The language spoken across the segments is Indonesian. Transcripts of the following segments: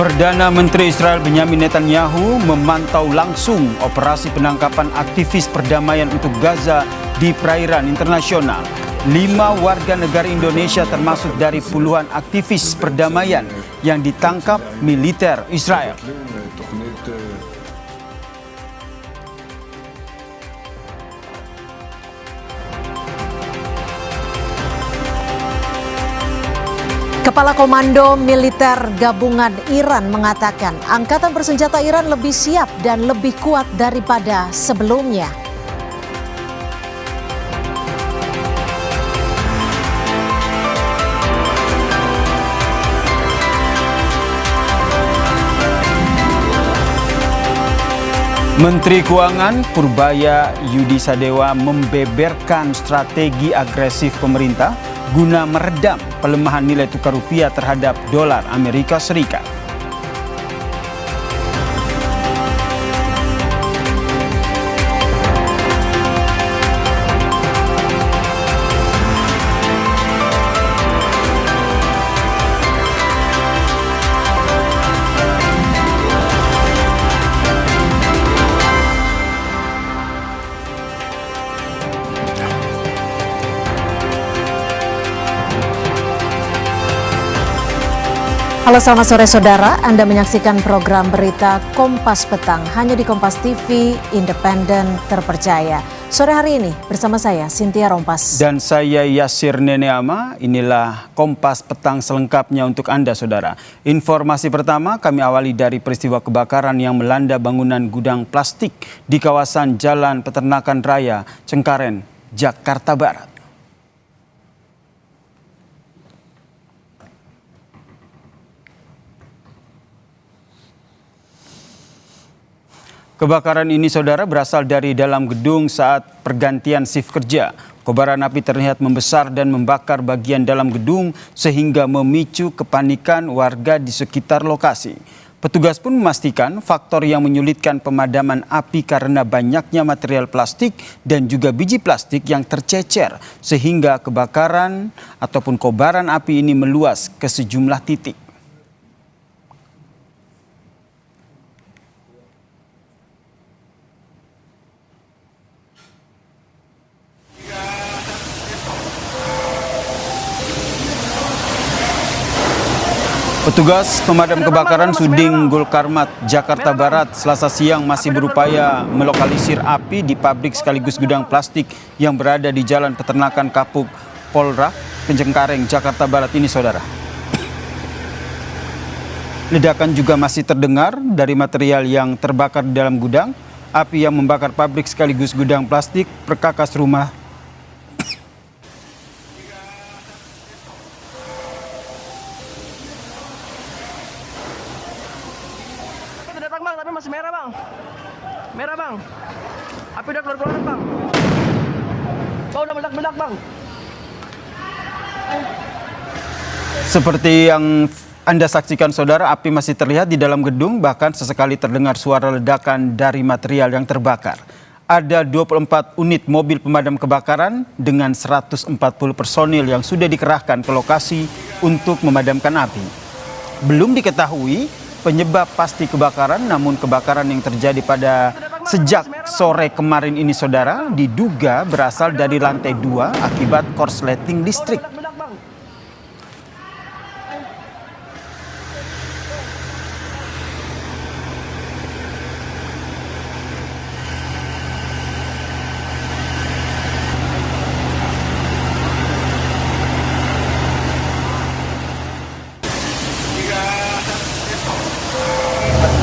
Perdana Menteri Israel Benyamin Netanyahu memantau langsung operasi penangkapan aktivis perdamaian untuk Gaza di perairan internasional. 5 warga negara Indonesia termasuk dari puluhan aktivis perdamaian yang ditangkap militer Israel. Kepala Komando Militer Gabungan Iran mengatakan angkatan bersenjata Iran lebih siap dan lebih kuat daripada sebelumnya. Menteri Keuangan Purbaya Yudi Sadewa membeberkan strategi agresif pemerintah guna meredam pelemahan nilai tukar rupiah terhadap dolar Amerika Serikat. Halo, selamat sore saudara. Anda menyaksikan program berita Kompas Petang hanya di Kompas TV, independen, terpercaya. Sore hari ini bersama saya Cynthia Rompas. Dan saya Yasir Neneama. Inilah Kompas Petang selengkapnya untuk Anda saudara. Informasi pertama kami awali dari peristiwa kebakaran yang melanda bangunan gudang plastik di kawasan Jalan Peternakan Raya, Cengkareng, Jakarta Barat. Kebakaran ini saudara berasal dari dalam gedung saat pergantian shift kerja. Kobaran api terlihat membesar dan membakar bagian dalam gedung sehingga memicu kepanikan warga di sekitar lokasi. Petugas pun memastikan faktor yang menyulitkan pemadaman api karena banyaknya material plastik dan juga biji plastik yang tercecer sehingga kebakaran ataupun kobaran api ini meluas ke sejumlah titik. Petugas pemadam kebakaran Sudin Gulkarmat, Jakarta Barat, Selasa siang masih berupaya melokalisir api di pabrik sekaligus gudang plastik yang berada di Jalan Peternakan Kapuk Polra, Cengkareng, Jakarta Barat ini saudara. Ledakan juga masih terdengar dari material yang terbakar di dalam gudang. Api yang membakar pabrik sekaligus gudang plastik perkakas rumah Bang, tapi masih merah bang. Merah bang. Api udah keluar bang. Oh, udah meledak bang. Seperti yang Anda saksikan saudara, api masih terlihat di dalam gedung, bahkan sesekali terdengar suara ledakan dari material yang terbakar. Ada 24 unit mobil pemadam kebakaran dengan 140 personil yang sudah dikerahkan ke lokasi untuk memadamkan api. Belum diketahui penyebab pasti kebakaran, namun kebakaran yang terjadi pada sejak sore kemarin ini saudara diduga berasal dari lantai 2 akibat korsleting listrik.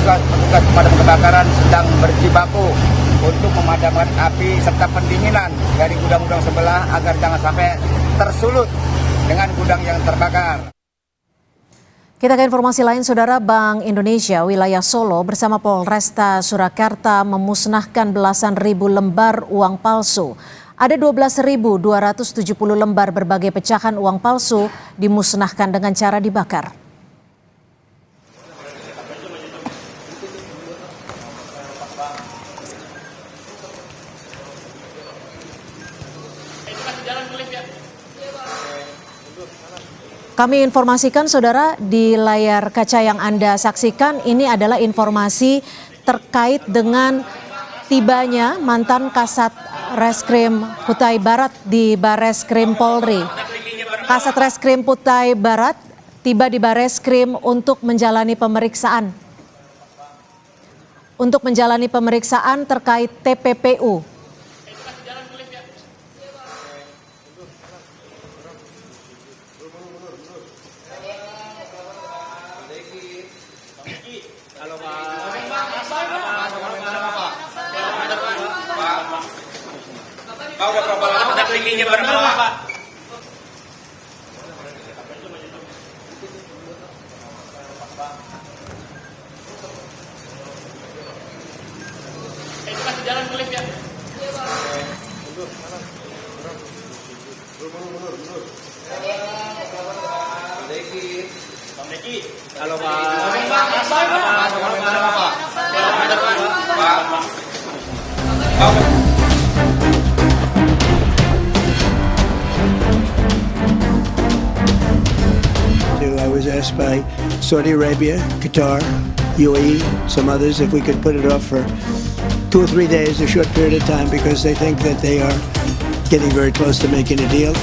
Petugas pemadam kebakaran sedang berjibaku untuk memadamkan api serta pendinginan dari gudang-gudang sebelah agar jangan sampai tersulut dengan gudang yang terbakar. Kita ke informasi lain saudara. Bank Indonesia wilayah Solo bersama Polresta Surakarta memusnahkan belasan ribu lembar uang palsu. Ada 12.270 lembar berbagai pecahan uang palsu dimusnahkan dengan cara dibakar. Kami informasikan saudara di layar kaca yang Anda saksikan ini adalah informasi terkait dengan tibanya mantan Kasat Reskrim Kutai Barat di Bareskrim Polri. Kasat Reskrim Kutai Barat tiba di Bareskrim untuk menjalani pemeriksaan. Untuk menjalani pemeriksaan terkait TPPU. Pak udah berapa lama mendampinginya berapa Pak? Itu masih jalan klip ya. Bang Deki. Halo Pak. I was asked by Saudi Arabia, Qatar, UAE, some others if we could put it off for 2 or 3 days, a short period of time, because they think that they are getting very close to making a deal.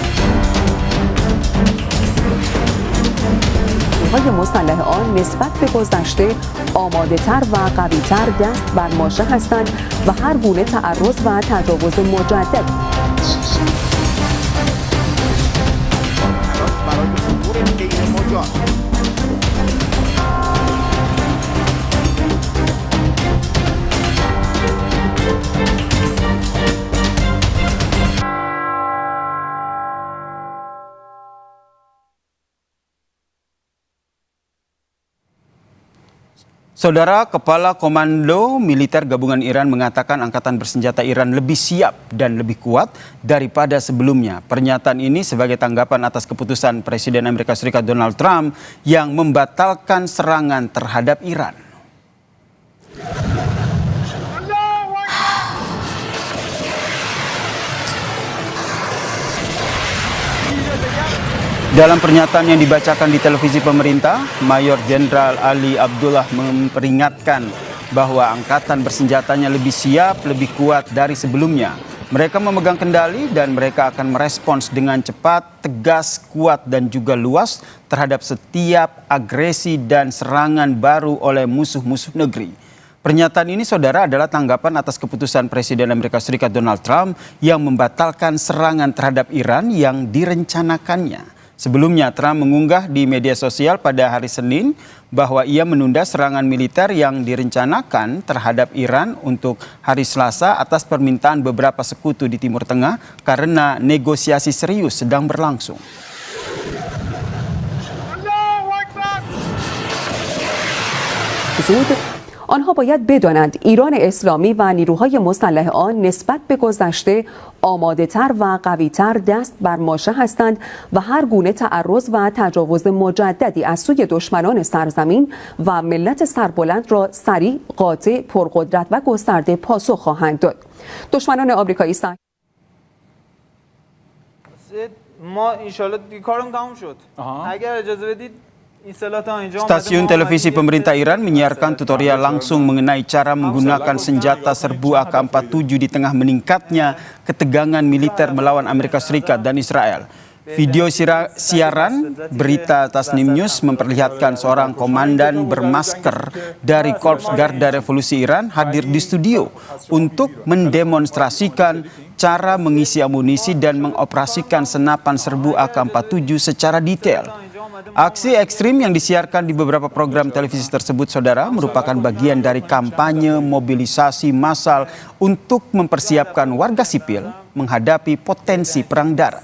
نیروهای مسلح آن نسبت به گذشته آماده‌تر و قوی‌تر دست بر ماشه هستند و هر گونه تعرض و تجاوز مجدد Saudara Kepala Komando Militer Gabungan Iran mengatakan angkatan bersenjata Iran lebih siap dan lebih kuat daripada sebelumnya. Pernyataan ini sebagai tanggapan atas keputusan Presiden Amerika Serikat Donald Trump yang membatalkan serangan terhadap Iran. Dalam pernyataan yang dibacakan di televisi pemerintah, Mayor Jenderal Ali Abdullah memperingatkan bahwa angkatan bersenjatanya lebih siap, lebih kuat dari sebelumnya. Mereka memegang kendali dan mereka akan merespons dengan cepat, tegas, kuat dan juga luas terhadap setiap agresi dan serangan baru oleh musuh-musuh negeri. Pernyataan ini saudara adalah tanggapan atas keputusan Presiden Amerika Serikat Donald Trump yang membatalkan serangan terhadap Iran yang direncanakannya. Sebelumnya Trump mengunggah di media sosial pada hari Senin bahwa ia menunda serangan militer yang direncanakan terhadap Iran untuk hari Selasa atas permintaan beberapa sekutu di Timur Tengah karena negosiasi serius sedang berlangsung. آنها باید بدانند ایران اسلامی و نیروهای مسلح آن نسبت به گذشته آماده‌تر و قوی‌تر دست بر ماشه هستند و هر گونه تعرض و تجاوز مجددی از سوی دشمنان سرزمین و ملت سربلند را سریع، قاطع، پرقدرت و گسترده پاسخ خواهند داد. دشمنان آمریکایی ما انشالله کارم تموم شد. اگر اجازه بدید Stasiun televisi pemerintah Iran menyiarkan tutorial langsung mengenai cara menggunakan senjata serbu AK-47 di tengah meningkatnya ketegangan militer melawan Amerika Serikat dan Israel. Video siaran berita Tasnim News memperlihatkan seorang komandan bermasker dari Korps Garda Revolusi Iran hadir di studio untuk mendemonstrasikan cara mengisi amunisi dan mengoperasikan senapan serbu AK-47 secara detail. Aksi ekstrim yang disiarkan di beberapa program televisi tersebut, saudara, merupakan bagian dari kampanye mobilisasi massal untuk mempersiapkan warga sipil menghadapi potensi perang darat.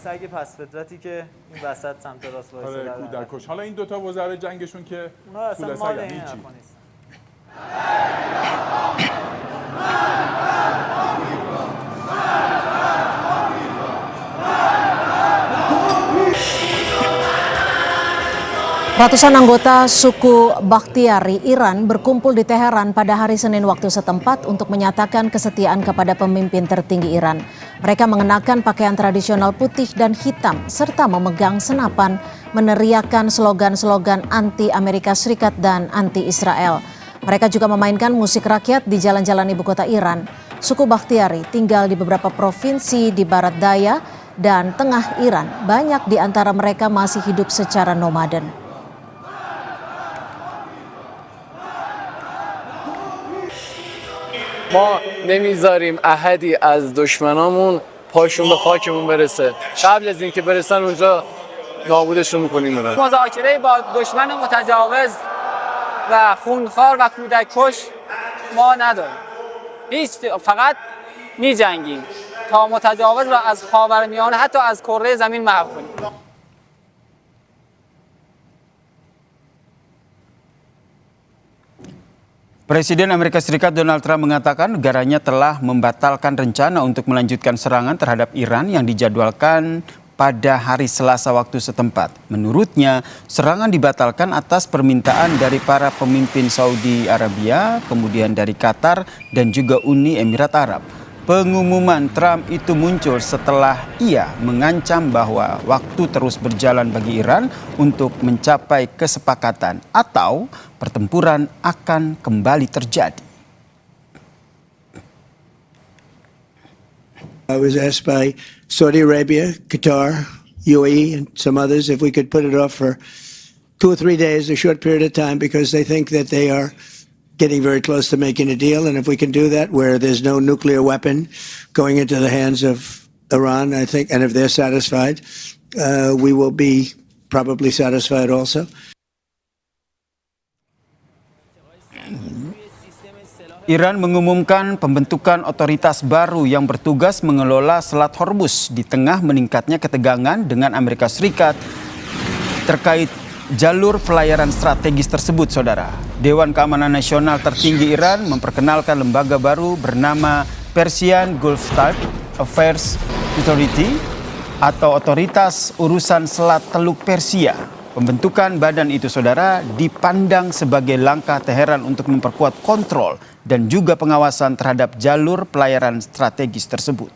Ratusan anggota suku Bakhtiari Iran berkumpul di Teheran pada hari Senin waktu setempat untuk menyatakan kesetiaan kepada pemimpin tertinggi Iran. Mereka mengenakan pakaian tradisional putih dan hitam serta memegang senapan, meneriakkan slogan-slogan anti Amerika Serikat dan anti Israel. Mereka juga memainkan musik rakyat di jalan-jalan ibu kota Iran. Suku Bakhtiari tinggal di beberapa provinsi di barat daya dan tengah Iran. Banyak di antara mereka masih hidup secara nomaden. ما نمیذاریم احدی از دشمنامون پاشون به خاکمون برسه. قبل از اینکه برسن اونجا نابودشون میکنیم. مذاکره با دشمن متجاوز و خونخوار و کودک کش ما نداریم. فقط میجنگیم تا متجاوز را از خاورمیانه حتی از کره زمین محو کنیم. Presiden Amerika Serikat Donald Trump mengatakan negaranya telah membatalkan rencana untuk melanjutkan serangan terhadap Iran yang dijadwalkan pada hari Selasa waktu setempat. Menurutnya, serangan dibatalkan atas permintaan dari para pemimpin Saudi Arabia, kemudian dari Qatar dan juga Uni Emirat Arab. Pengumuman Trump itu muncul setelah ia mengancam bahwa waktu terus berjalan bagi Iran untuk mencapai kesepakatan atau pertempuran akan kembali terjadi. I was asked by Saudi Arabia, Qatar, UAE, and some others if we could put it off for 2 or 3 days, a short period of time, because they think that they are getting very close to making a deal. And if we can do that where there's no nuclear weapon going into the hands of Iran, I think, and if they're satisfied, we will be probably satisfied also. Iran mengumumkan pembentukan otoritas baru yang bertugas mengelola Selat Hormuz di tengah meningkatnya ketegangan dengan Amerika Serikat terkait jalur pelayaran strategis tersebut, saudara. Dewan Keamanan Nasional tertinggi Iran memperkenalkan lembaga baru bernama Persian Gulf Strait Affairs Authority atau Otoritas Urusan Selat Teluk Persia. Pembentukan badan itu, saudara, dipandang sebagai langkah Teheran untuk memperkuat kontrol dan juga pengawasan terhadap jalur pelayaran strategis tersebut.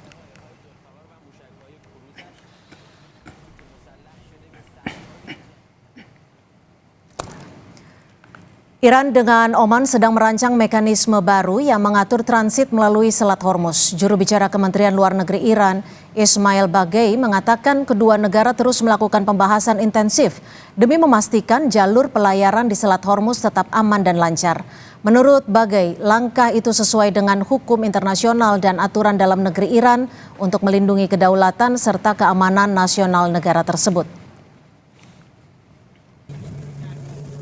Iran dengan Oman sedang merancang mekanisme baru yang mengatur transit melalui Selat Hormuz. Juru bicara Kementerian Luar Negeri Iran, Ismail Baghaei, mengatakan kedua negara terus melakukan pembahasan intensif demi memastikan jalur pelayaran di Selat Hormuz tetap aman dan lancar. Menurut Baghaei, langkah itu sesuai dengan hukum internasional dan aturan dalam negeri Iran untuk melindungi kedaulatan serta keamanan nasional negara tersebut.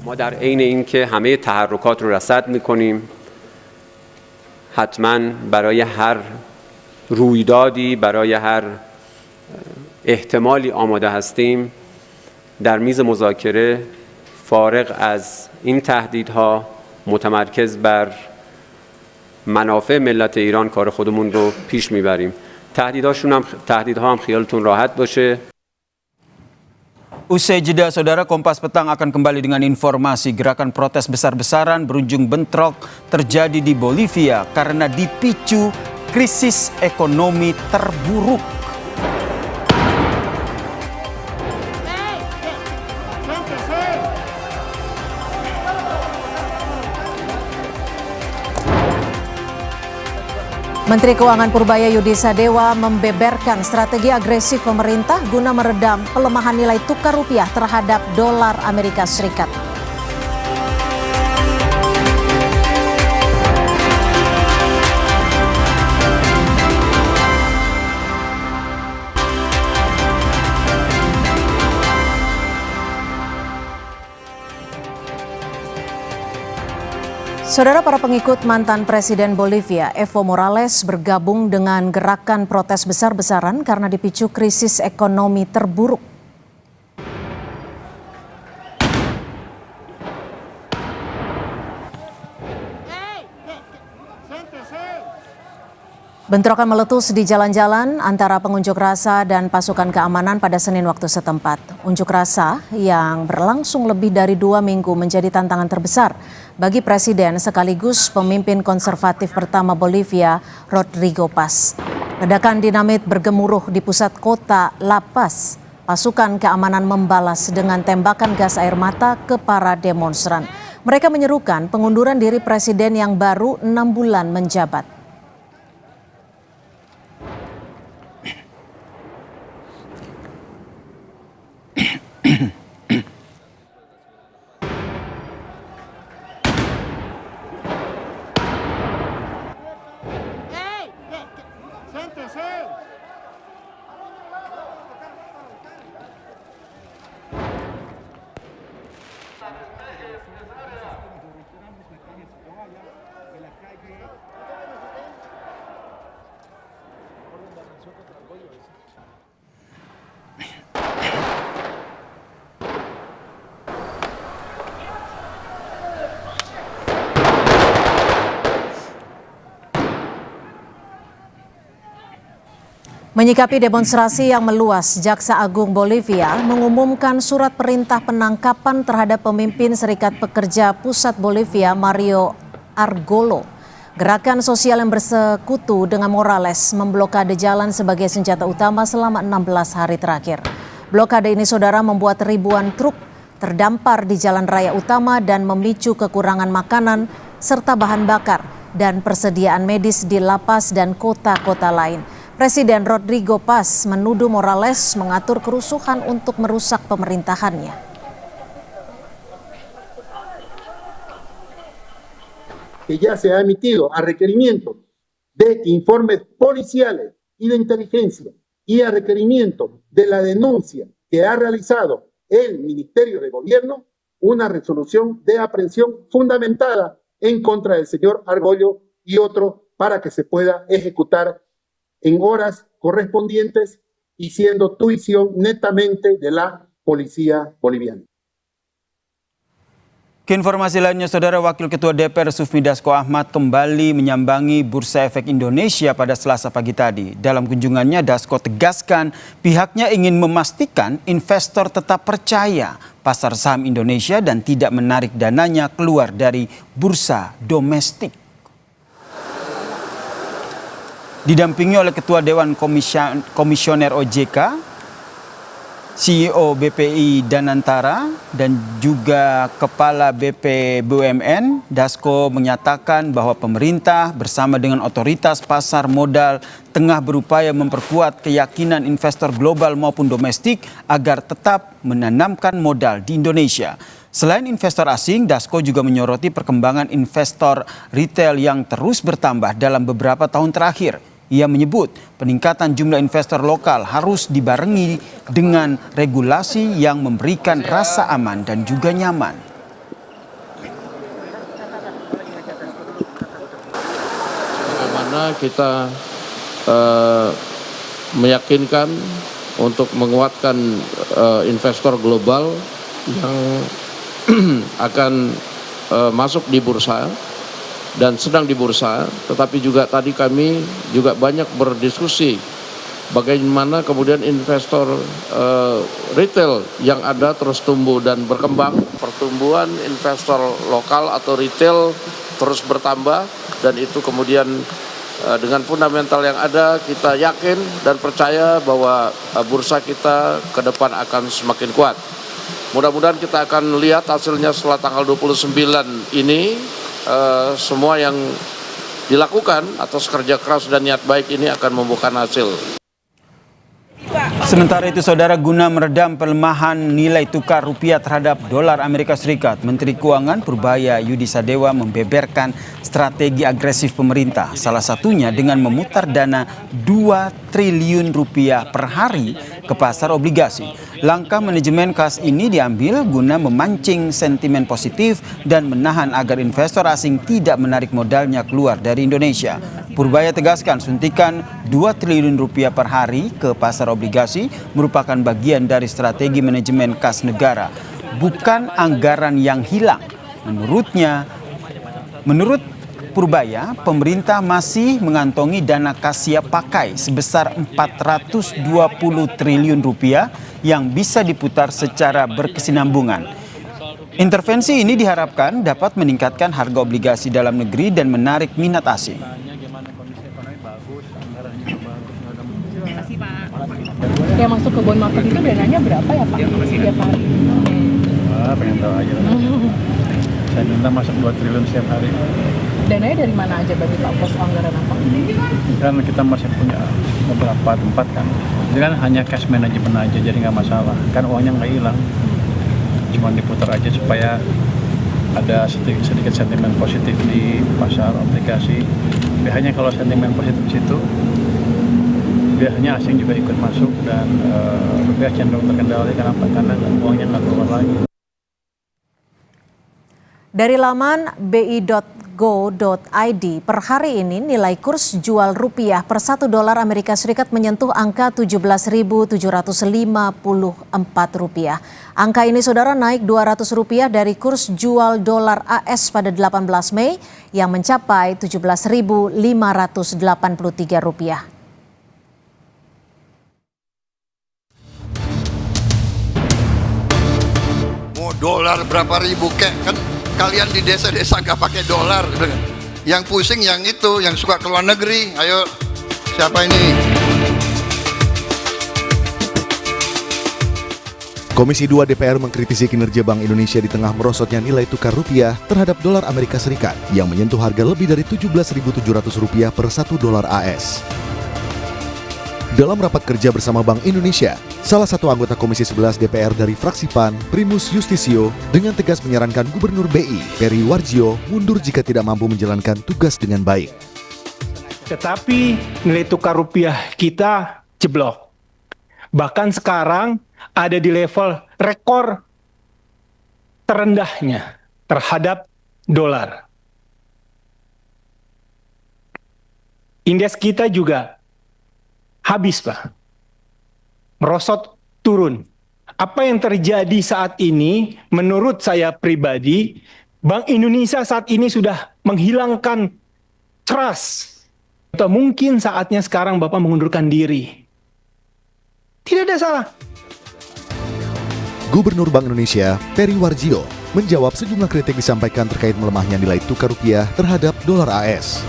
ما در عین اینکه همه تحرکات رو رصد می‌کنیم، حتما برای هر رویدادی، برای هر احتمالی آماده هستیم. در میز مذاکره فارغ از این تهدیدها متمرکز بر منافع ملت ایران کار خودمون رو پیش میبریم. تهدیدها هم خیالتون راحت باشه. Usai jeda, saudara, Kompas Petang akan kembali dengan informasi gerakan protes besar-besaran berujung bentrok terjadi di Bolivia karena dipicu krisis ekonomi terburuk. Menteri Keuangan Purbaya Yudi Sadewa membeberkan strategi agresif pemerintah guna meredam pelemahan nilai tukar rupiah terhadap dolar Amerika Serikat. Saudara, para pengikut mantan Presiden Bolivia Evo Morales bergabung dengan gerakan protes besar-besaran karena dipicu krisis ekonomi terburuk. Bentrokan meletus di jalan-jalan antara pengunjuk rasa dan pasukan keamanan pada Senin waktu setempat. Unjuk rasa yang berlangsung lebih dari 2 minggu menjadi tantangan terbesar bagi Presiden sekaligus pemimpin konservatif pertama Bolivia, Rodrigo Paz. Ledakan dinamit bergemuruh di pusat kota La Paz. Pasukan keamanan membalas dengan tembakan gas air mata ke para demonstran. Mereka menyerukan pengunduran diri presiden yang baru 6 bulan menjabat. Menyikapi demonstrasi yang meluas, Jaksa Agung Bolivia mengumumkan surat perintah penangkapan terhadap pemimpin Serikat Pekerja Pusat Bolivia Mario Argolo. Gerakan sosial yang bersekutu dengan Morales memblokade jalan sebagai senjata utama selama 16 hari terakhir. Blokade ini, saudara, membuat ribuan truk terdampar di jalan raya utama dan memicu kekurangan makanan serta bahan bakar dan persediaan medis di La Paz dan kota-kota lain. Presiden Rodrigo Paz menuduh Morales mengatur kerusuhan untuk merusak pemerintahannya. Que ya se ha emitido a requerimiento de informes policiales y de inteligencia y a requerimiento de la denuncia que ha realizado el Ministerio de Gobierno, una resolución de aprehensión fundamentada en contra del señor Argollo y otro para que se pueda ejecutar en horas correspondientes y siendo tuición netamente de la policía boliviana. Ke informasi lainnya, saudara, Wakil Ketua DPR Sufmi Dasko Ahmad kembali menyambangi Bursa Efek Indonesia pada Selasa pagi tadi. Dalam kunjungannya, Dasko tegaskan pihaknya ingin memastikan investor tetap percaya pasar saham Indonesia dan tidak menarik dananya keluar dari bursa domestik. Didampingi oleh Ketua Dewan Komisioner OJK, CEO BPI Danantara, dan juga Kepala BP BUMN, Dasko menyatakan bahwa pemerintah bersama dengan otoritas pasar modal tengah berupaya memperkuat keyakinan investor global maupun domestik agar tetap menanamkan modal di Indonesia. Selain investor asing, Dasko juga menyoroti perkembangan investor retail yang terus bertambah dalam beberapa tahun terakhir. Ia menyebut peningkatan jumlah investor lokal harus dibarengi dengan regulasi yang memberikan rasa aman dan juga nyaman. Bagaimana kita meyakinkan untuk menguatkan investor global yang akan masuk di bursa dan sedang di bursa, tetapi juga tadi kami juga banyak berdiskusi bagaimana kemudian investor retail yang ada terus tumbuh dan berkembang. Pertumbuhan investor lokal atau retail terus bertambah, dan itu kemudian dengan fundamental yang ada kita yakin dan percaya bahwa bursa kita ke depan akan semakin kuat. Mudah-mudahan kita akan lihat hasilnya setelah tanggal 29 ini. Semua yang dilakukan atas kerja keras dan niat baik ini akan membuahkan hasil. Sementara itu, saudara, guna meredam pelemahan nilai tukar rupiah terhadap dolar Amerika Serikat, Menteri Keuangan Purbaya Yudi Sadewa membeberkan strategi agresif pemerintah, salah satunya dengan memutar dana 2 triliun rupiah per hari ke pasar obligasi. Langkah manajemen kas ini diambil guna memancing sentimen positif dan menahan agar investor asing tidak menarik modalnya keluar dari Indonesia. Purbaya tegaskan suntikan 2 triliun rupiah per hari ke pasar obligasi merupakan bagian dari strategi manajemen kas negara, bukan anggaran yang hilang. Menurut Purbaya, pemerintah masih mengantongi dana kas siap pakai sebesar 420 triliun rupiah yang bisa diputar secara berkesinambungan. Intervensi ini diharapkan dapat meningkatkan harga obligasi dalam negeri dan menarik minat asing. bagus, anggarannya juga bagus, nggak ada masalah. Terima kasih Pak. Yang masuk ke bond market itu dananya berapa ya Pak? Setiap hari. Wah, pengen tahu aja. Saya minta masuk 2 triliun setiap hari. Dananya dari mana aja bagi Pak pos anggaran apa? Kan kita masih punya beberapa tempat kan. Jadi kan hanya cash management aja, jadi nggak masalah. Kan uangnya nggak hilang. Cuma diputar aja supaya ada sedikit sentimen positif di pasar aplikasi. Biasanya kalau sentimen positif di situ, biasanya asing juga ikut masuk dan rupiah cenderung terkendali. Kenapa? Karena uangnya nggak keluar lagi. Dari laman bi.go.id per hari ini nilai kurs jual rupiah per 1 dolar Amerika Serikat menyentuh angka 17.754 rupiah. Angka ini saudara naik 200 rupiah dari kurs jual dolar AS pada 18 Mei yang mencapai 17.583 rupiah. Mau dolar berapa ribu kek kan? Kalian di desa-desa nggak pakai dolar, yang pusing yang itu, yang suka ke luar negeri. Ayo, siapa ini? Komisi 2 DPR mengkritisi kinerja Bank Indonesia di tengah merosotnya nilai tukar rupiah terhadap dolar Amerika Serikat yang menyentuh harga lebih dari Rp17.700 per 1 dolar AS. Dalam rapat kerja bersama Bank Indonesia, salah satu anggota Komisi 11 DPR dari fraksi PAN, Primus Yustisio, dengan tegas menyarankan Gubernur BI, Peri Warjio, mundur jika tidak mampu menjalankan tugas dengan baik. Tetapi nilai tukar rupiah kita jeblok. Bahkan sekarang ada di level rekor terendahnya terhadap dolar. Indeks kita juga habis, Pak. Merosot turun. Apa yang terjadi saat ini, menurut saya pribadi, Bank Indonesia saat ini sudah menghilangkan trust. Atau mungkin saatnya sekarang Bapak mengundurkan diri. Tidak ada salah. Gubernur Bank Indonesia, Peri Warjio, menjawab sejumlah kritik disampaikan terkait melemahnya nilai tukar rupiah terhadap dolar AS.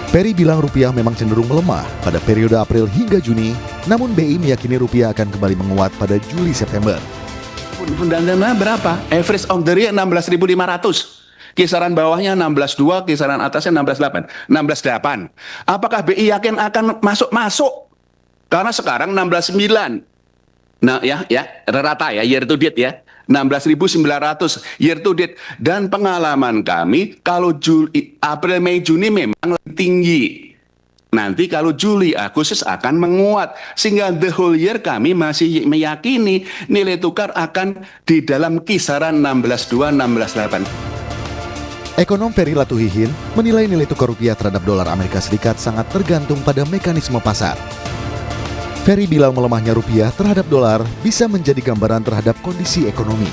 Peri bilang rupiah memang cenderung melemah pada periode April hingga Juni, namun BI meyakini rupiah akan kembali menguat pada Juli-September. Fundamentalnya berapa? Average of the year 16.500. Kisaran bawahnya 16.2, kisaran atasnya 16.8. 16.8. Apakah BI yakin akan masuk? Karena sekarang 16.9. Nah ya rata ya year to date ya. 16.900 year to date, dan pengalaman kami kalau April, Mei, Juni memang lebih tinggi. Nanti kalau Juli, Agustus akan menguat, sehingga the whole year kami masih meyakini nilai tukar akan di dalam kisaran 16.2, 16.8. Ekonom Peri Latuhihin menilai nilai tukar rupiah terhadap dolar Amerika Serikat sangat tergantung pada mekanisme pasar. Peri bilang melemahnya rupiah terhadap dolar bisa menjadi gambaran terhadap kondisi ekonomi.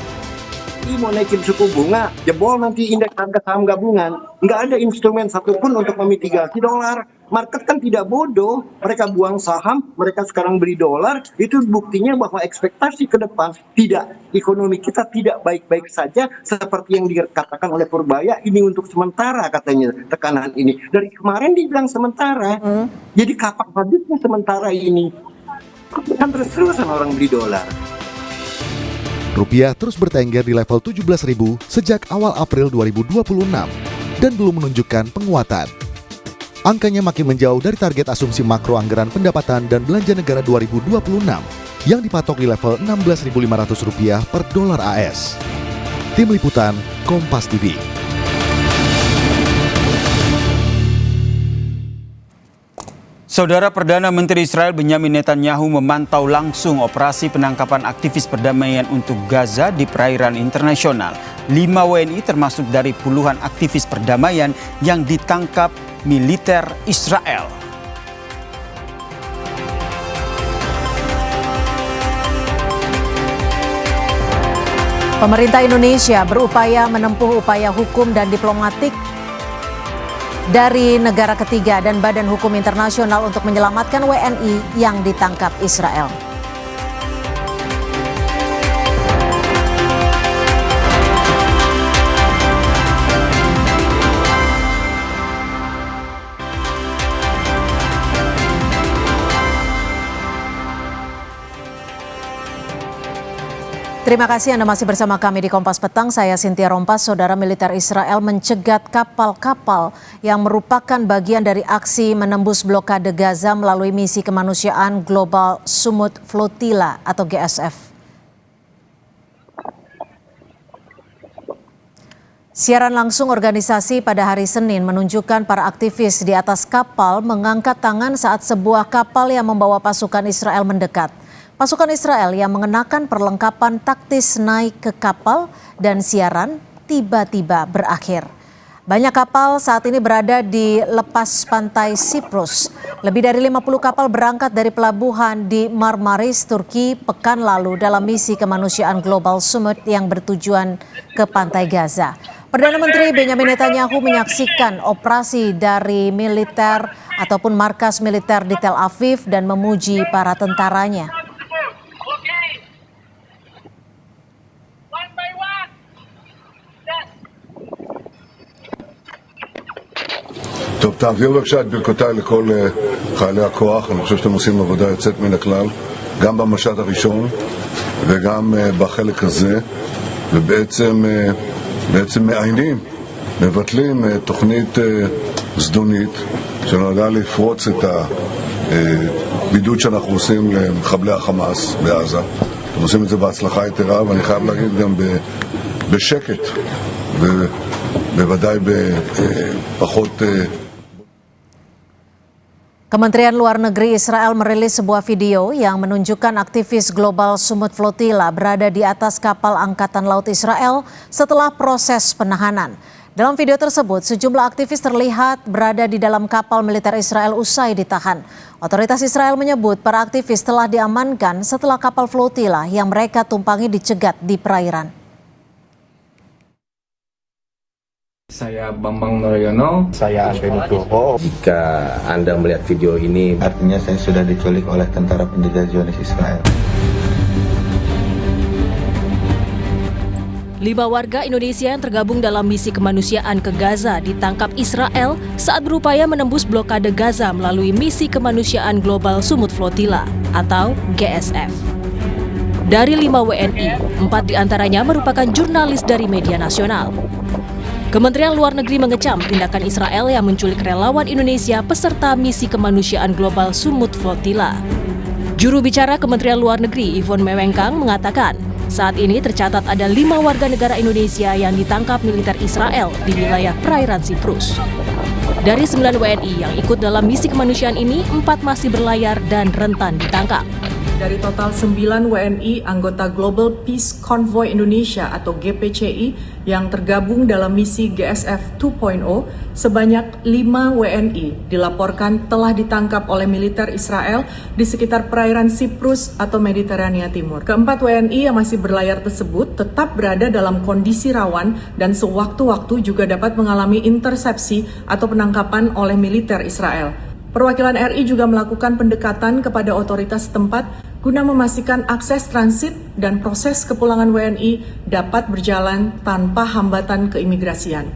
Mau naikin suku bunga, jebol nanti indeks harga saham gabungan. Nggak ada instrumen satupun untuk memitigasi dolar. Market kan tidak bodoh, mereka buang saham, mereka sekarang beli dolar. Itu buktinya bahwa ekspektasi ke depan tidak, ekonomi kita tidak baik-baik saja seperti yang dikatakan oleh Purbaya. Ini untuk sementara katanya tekanan ini. Dari kemarin dibilang sementara, jadi kapan habisnya sementara ini? Kan terus-terusan orang beli dolar. Rupiah terus bertengger di level 17.000 sejak awal April 2026 dan belum menunjukkan penguatan. Angkanya makin menjauh dari target asumsi makro anggaran pendapatan dan belanja negara 2026 yang dipatok di level Rp16.500 per dolar AS. Tim Liputan, Kompas TV. Saudara Perdana Menteri Israel Benyamin Netanyahu memantau langsung operasi penangkapan aktivis perdamaian untuk Gaza di perairan internasional. 5 WNI termasuk dari puluhan aktivis perdamaian yang ditangkap militer Israel. Pemerintah Indonesia berupaya menempuh upaya hukum dan diplomatik dari negara ketiga dan Badan Hukum Internasional untuk menyelamatkan WNI yang ditangkap Israel. Terima kasih Anda masih bersama kami di Kompas Petang. Saya Cynthia Rompas. Saudara, militer Israel mencegat kapal-kapal yang merupakan bagian dari aksi menembus blokade Gaza melalui misi kemanusiaan Global Summit Flotilla atau GSF. Siaran langsung organisasi pada hari Senin menunjukkan para aktivis di atas kapal mengangkat tangan saat sebuah kapal yang membawa pasukan Israel mendekat. Pasukan Israel yang mengenakan perlengkapan taktis naik ke kapal dan siaran tiba-tiba berakhir. Banyak kapal saat ini berada di lepas pantai Siprus. Lebih dari 50 kapal berangkat dari pelabuhan di Marmaris, Turki pekan lalu dalam misi kemanusiaan Global Summit yang bertujuan ke pantai Gaza. Perdana Menteri Benjamin Netanyahu menyaksikan operasi dari militer ataupun markas militer di Tel Aviv dan memuji para tentaranya. טוב, תעביר בבקשה את ברכותיי לכל חיילי הכוח. אני חושב שאתם עושים עבודה יוצאת מן הכלל, גם במשט הראשון וגם בחלק הזה, ובעצם מעיינים, מבטלים תוכנית זדונית שנועדה לפרוץ את הבידוד שאנחנו עושים למחבלי החמאס בעזה. אתם עושים את זה בהצלחה יתרה, ואני חייב להגיד גם בשקט ובוודאי בפחות... Kementerian Luar Negeri Israel merilis sebuah video yang menunjukkan aktivis Global Summit Flotilla berada di atas kapal Angkatan Laut Israel setelah proses penahanan. Dalam video tersebut, sejumlah aktivis terlihat berada di dalam kapal militer Israel usai ditahan. Otoritas Israel menyebut para aktivis telah diamankan setelah kapal flotilla yang mereka tumpangi dicegat di perairan. Saya Bambang Noroyono. Saya Andre Nugroho. Jika Anda melihat video ini, artinya saya sudah diculik oleh tentara penjajah Zionis Israel. 5 warga Indonesia yang tergabung dalam misi kemanusiaan ke Gaza ditangkap Israel saat berupaya menembus blokade Gaza melalui misi kemanusiaan Global Summit Flotilla atau GSF. Dari 5 WNI, 4 diantaranya merupakan jurnalis dari media nasional. Kementerian Luar Negeri mengecam tindakan Israel yang menculik relawan Indonesia peserta misi kemanusiaan Global Summit Flotilla. Juru bicara Kementerian Luar Negeri Yvonne Mewengkang mengatakan, saat ini tercatat ada 5 warga negara Indonesia yang ditangkap militer Israel di wilayah perairan Siprus. Dari 9 WNI yang ikut dalam misi kemanusiaan ini, 4 masih berlayar dan rentan ditangkap. Dari total 9 WNI anggota Global Peace Convoy Indonesia atau GPCI yang tergabung dalam misi GSF 2.0, sebanyak 5 WNI dilaporkan telah ditangkap oleh militer Israel di sekitar perairan Siprus atau Mediterania Timur. Keempat WNI yang masih berlayar tersebut tetap berada dalam kondisi rawan dan sewaktu-waktu juga dapat mengalami intersepsi atau penangkapan oleh militer Israel. Perwakilan RI juga melakukan pendekatan kepada otoritas setempat guna memastikan akses transit dan proses kepulangan WNI dapat berjalan tanpa hambatan keimigrasian.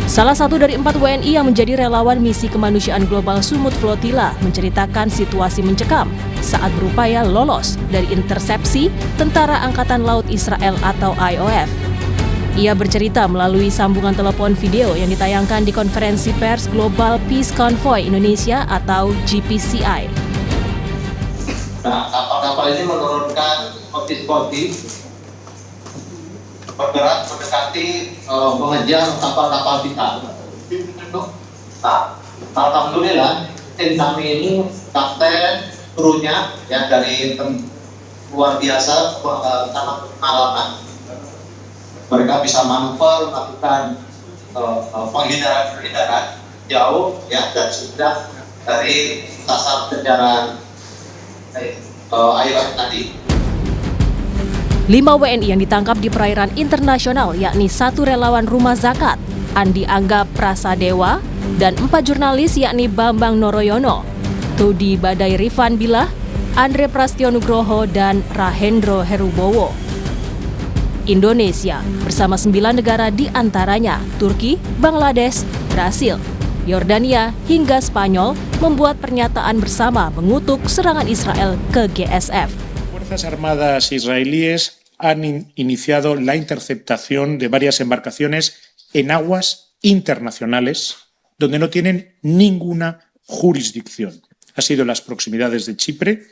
Salah satu dari 4 WNI yang menjadi relawan misi kemanusiaan Global Summit Flotilla menceritakan situasi mencekam saat berupaya lolos dari intersepsi Tentara Angkatan Laut Israel atau IOF. Ia bercerita melalui sambungan telepon video yang ditayangkan di konferensi pers Global Peace Convoy Indonesia atau GPCI. Nah, kapal-kapal ini menurunkan poti-poti bergerak mendekati mengejar kapal-kapal kita. Nah, alhamdulillah tim kami ini kapten krunya ya dari luar biasa sangat pengalaman. Mereka bisa manuver melakukan penghindaran jauh ya dan sudah dari sasar kejaran IOF tadi. 5 WNI yang ditangkap di perairan internasional yakni 1 relawan Rumah Zakat, Andi Angga Prasadewa, dan 4 jurnalis yakni Bambang Noroyono, Tudi Badai Rifan Bilah, Andre Prastyo Nugroho, dan Rahendro Herubowo. Indonesia bersama 9 negara di antaranya Turki, Bangladesh, Brasil, Yordania, hingga Spanyol membuat pernyataan bersama mengutuk serangan Israel ke GSF. Fuerzas Armadas israelíes han iniciado la interceptación de varias embarcaciones en aguas internacionales donde no tienen ninguna jurisdicción. Ha sido en las proximidades de Chipre.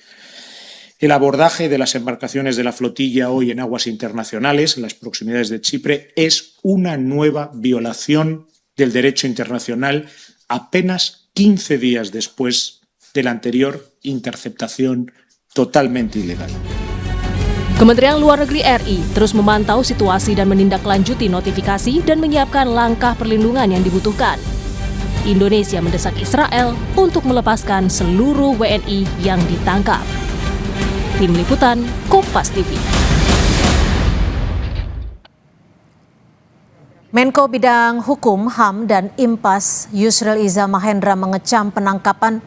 El abordaje de las embarcaciones de la flotilla hoy en aguas internacionales, en las proximidades de Chipre, es una nueva violación del derecho internacional apenas 15 días después de la anterior interceptación totalmente ilegal. Kementerian Luar Negeri RI terus memantau situasi dan menindaklanjuti notifikasi dan menyiapkan langkah perlindungan yang dibutuhkan. Indonesia mendesak Israel untuk melepaskan seluruh WNI yang ditangkap. Tim Liputan, Kompas TV. Menko Bidang Hukum, HAM, dan Impas Yusril Iza Mahendra mengecam penangkapan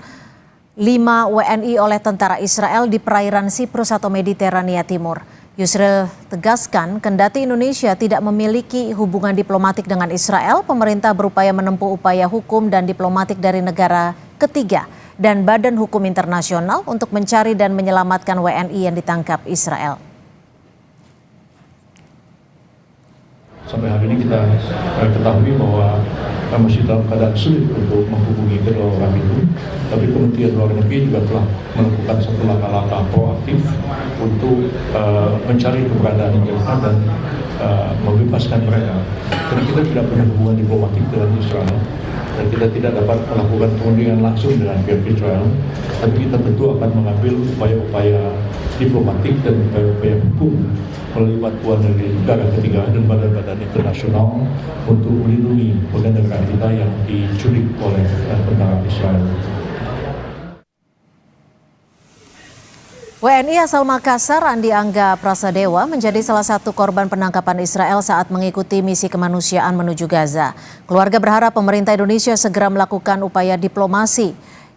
5 WNI oleh tentara Israel di perairan Siprus atau Mediterania Timur. Yusril tegaskan, kendati Indonesia tidak memiliki hubungan diplomatik dengan Israel, pemerintah berupaya menempuh upaya hukum dan diplomatik dari negara ketiga dan Badan Hukum Internasional untuk mencari dan menyelamatkan WNI yang ditangkap Israel. Sampai hari ini kita ketahui bahwa masih dalam keadaan sulit untuk menghubungi kedua orang itu, tapi Kementerian Luar Negeri juga telah melakukan satu langkah-langkah proaktif untuk mencari keberadaan mereka dan membebaskan mereka. Karena kita tidak punya hubungan diplomatik dengan Israel dan kita tidak dapat melakukan perundingan langsung dengan pihak Israel, tapi kita tentu akan mengambil upaya-upaya diplomatik dan upaya-upaya hukum melalui bantuan dari negara ketiga dan badan-badan internasional untuk melindungi warga negara kita yang diculik oleh tentara Israel. WNI asal Makassar, Andi Angga Prasadewa, menjadi salah satu korban penangkapan Israel saat mengikuti misi kemanusiaan menuju Gaza. Keluarga berharap pemerintah Indonesia segera melakukan upaya diplomasi.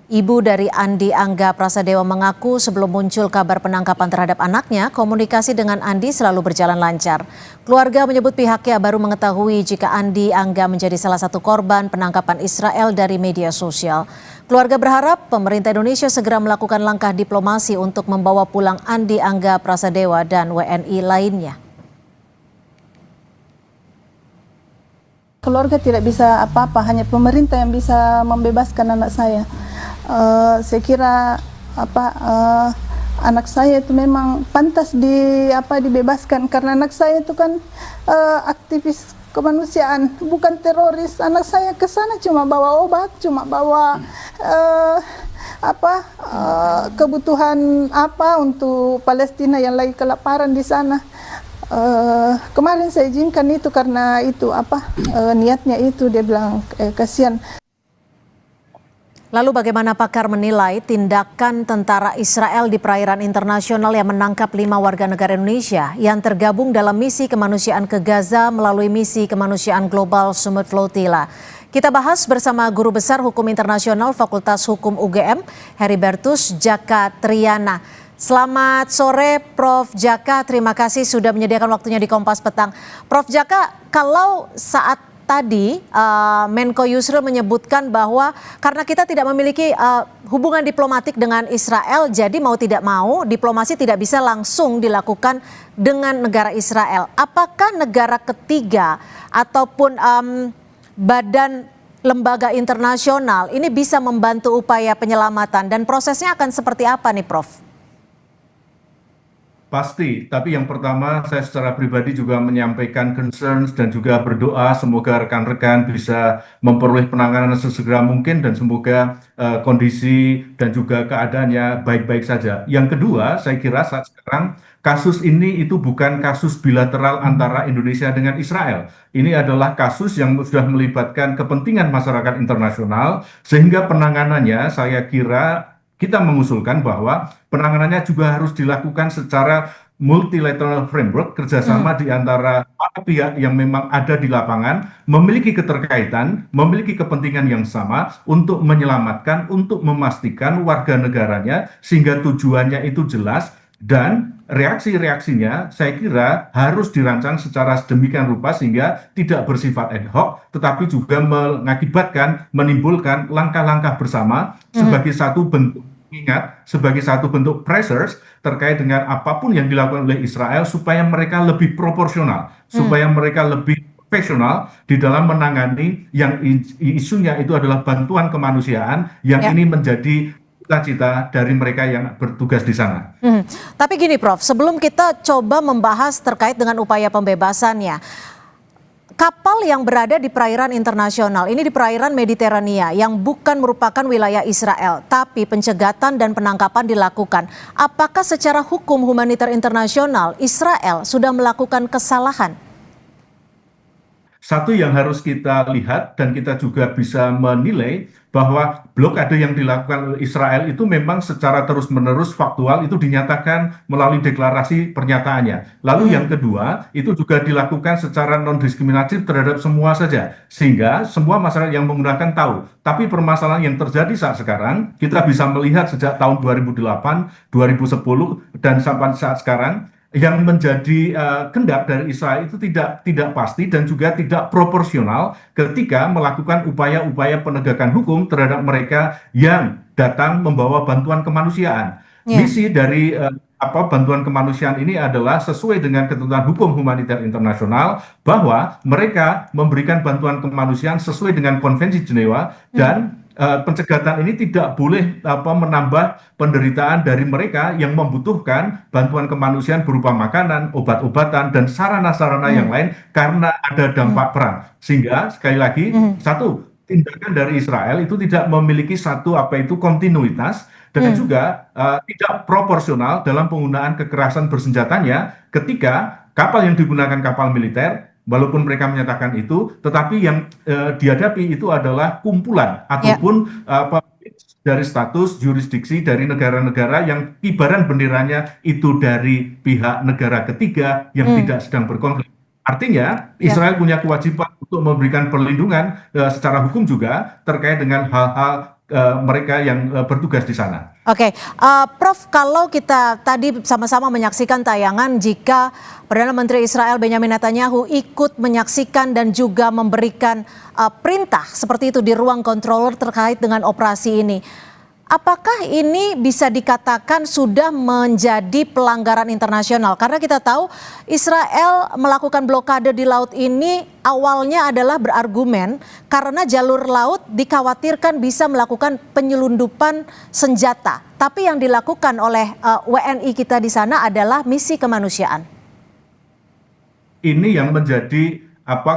Ibu dari Andi Angga Prasadewa mengaku sebelum muncul kabar penangkapan terhadap anaknya, komunikasi dengan Andi selalu berjalan lancar. Keluarga menyebut pihaknya baru mengetahui jika Andi Angga menjadi salah satu korban penangkapan Israel dari media sosial. Keluarga berharap pemerintah Indonesia segera melakukan langkah diplomasi untuk membawa pulang Andi Angga Prasadewa dan WNI lainnya. Keluarga tidak bisa apa-apa, hanya pemerintah yang bisa membebaskan anak saya. Saya kira anak saya itu memang pantas dibebaskan karena anak saya itu kan aktivis kemanusiaan, bukan teroris. Anak saya ke sana cuma bawa obat, cuma bawa kebutuhan untuk Palestina yang lagi kelaparan di sana. Kemarin saya izinkan itu karena itu niatnya itu, dia bilang kasihan. Lalu bagaimana pakar menilai tindakan tentara Israel di perairan internasional yang menangkap 5 warga negara Indonesia yang tergabung dalam misi kemanusiaan ke Gaza melalui misi kemanusiaan global Sumut Flotilla? Kita bahas bersama Guru Besar Hukum Internasional Fakultas Hukum UGM, Heribertus Jaka Triana. Selamat sore Prof. Jaka, terima kasih sudah menyediakan waktunya di Kompas Petang. Prof. Jaka, kalau saat tadi Menko Yusril menyebutkan bahwa karena kita tidak memiliki hubungan diplomatik dengan Israel, jadi mau tidak mau diplomasi tidak bisa langsung dilakukan dengan negara Israel. Apakah negara ketiga ataupun badan lembaga internasional ini bisa membantu upaya penyelamatan dan prosesnya akan seperti apa nih Prof? Pasti, tapi yang pertama saya secara pribadi juga menyampaikan concerns dan juga berdoa semoga rekan-rekan bisa memperoleh penanganan sesegera mungkin dan semoga kondisi dan juga keadaannya baik-baik saja. Yang kedua, saya kira saat sekarang kasus ini itu bukan kasus bilateral antara Indonesia dengan Israel. Ini adalah kasus yang sudah melibatkan kepentingan masyarakat internasional sehingga penanganannya saya kira kita mengusulkan bahwa penanganannya juga harus dilakukan secara multilateral framework, kerjasama di antara para pihak yang memang ada di lapangan, memiliki keterkaitan, memiliki kepentingan yang sama untuk menyelamatkan, untuk memastikan warga negaranya sehingga tujuannya itu jelas dan reaksi-reaksinya saya kira harus dirancang secara sedemikian rupa sehingga tidak bersifat ad hoc tetapi juga mengakibatkan, menimbulkan langkah-langkah bersama sebagai satu bentuk mengingat sebagai satu bentuk pressures terkait dengan apapun yang dilakukan oleh Israel supaya mereka lebih proporsional, supaya mereka lebih profesional di dalam menangani yang isunya itu adalah bantuan kemanusiaan yang ini menjadi cita-cita dari mereka yang bertugas di sana. Tapi gini Prof, sebelum kita coba membahas terkait dengan upaya pembebasannya, kapal yang berada di perairan internasional, ini di perairan Mediterania yang bukan merupakan wilayah Israel, tapi pencegatan dan penangkapan dilakukan. Apakah secara hukum humaniter internasional Israel sudah melakukan kesalahan? Satu yang harus kita lihat dan kita juga bisa menilai bahwa blokade yang dilakukan oleh Israel itu memang secara terus-menerus faktual itu dinyatakan melalui deklarasi pernyataannya. Lalu yang kedua, itu juga dilakukan secara non-diskriminatif terhadap semua saja. Sehingga semua masyarakat yang menggunakan tahu. Tapi permasalahan yang terjadi saat sekarang, kita bisa melihat sejak tahun 2008, 2010, dan sampai saat sekarang, yang menjadi kendak dari Israel itu tidak pasti dan juga tidak proporsional ketika melakukan upaya-upaya penegakan hukum terhadap mereka yang datang membawa bantuan kemanusiaan. Misi dari bantuan kemanusiaan ini adalah sesuai dengan ketentuan hukum humaniter internasional bahwa mereka memberikan bantuan kemanusiaan sesuai dengan Konvensi Jenewa dan pencegatan ini tidak boleh menambah penderitaan dari mereka yang membutuhkan bantuan kemanusiaan berupa makanan, obat-obatan, dan sarana-sarana yang lain karena ada dampak perang. Sehingga sekali lagi, satu, tindakan dari Israel itu tidak memiliki satu kontinuitas dan juga tidak proporsional dalam penggunaan kekerasan bersenjatanya ketika kapal yang digunakan kapal militer, walaupun mereka menyatakan itu, tetapi yang dihadapi itu adalah kumpulan ataupun dari status jurisdiksi dari negara-negara yang kibaran benderanya itu dari pihak negara ketiga yang tidak sedang berkonflik. Artinya Israel punya kewajiban untuk memberikan perlindungan secara hukum juga terkait dengan hal-hal mereka yang bertugas di sana. Oke, Prof, kalau kita tadi sama-sama menyaksikan tayangan jika Perdana Menteri Israel Benjamin Netanyahu ikut menyaksikan dan juga memberikan perintah seperti itu di ruang controller terkait dengan operasi ini. Apakah ini bisa dikatakan sudah menjadi pelanggaran internasional? Karena kita tahu Israel melakukan blokade di laut ini awalnya adalah berargumen karena jalur laut dikhawatirkan bisa melakukan penyelundupan senjata. Tapi yang dilakukan oleh WNI kita di sana adalah misi kemanusiaan. Ini yang menjadi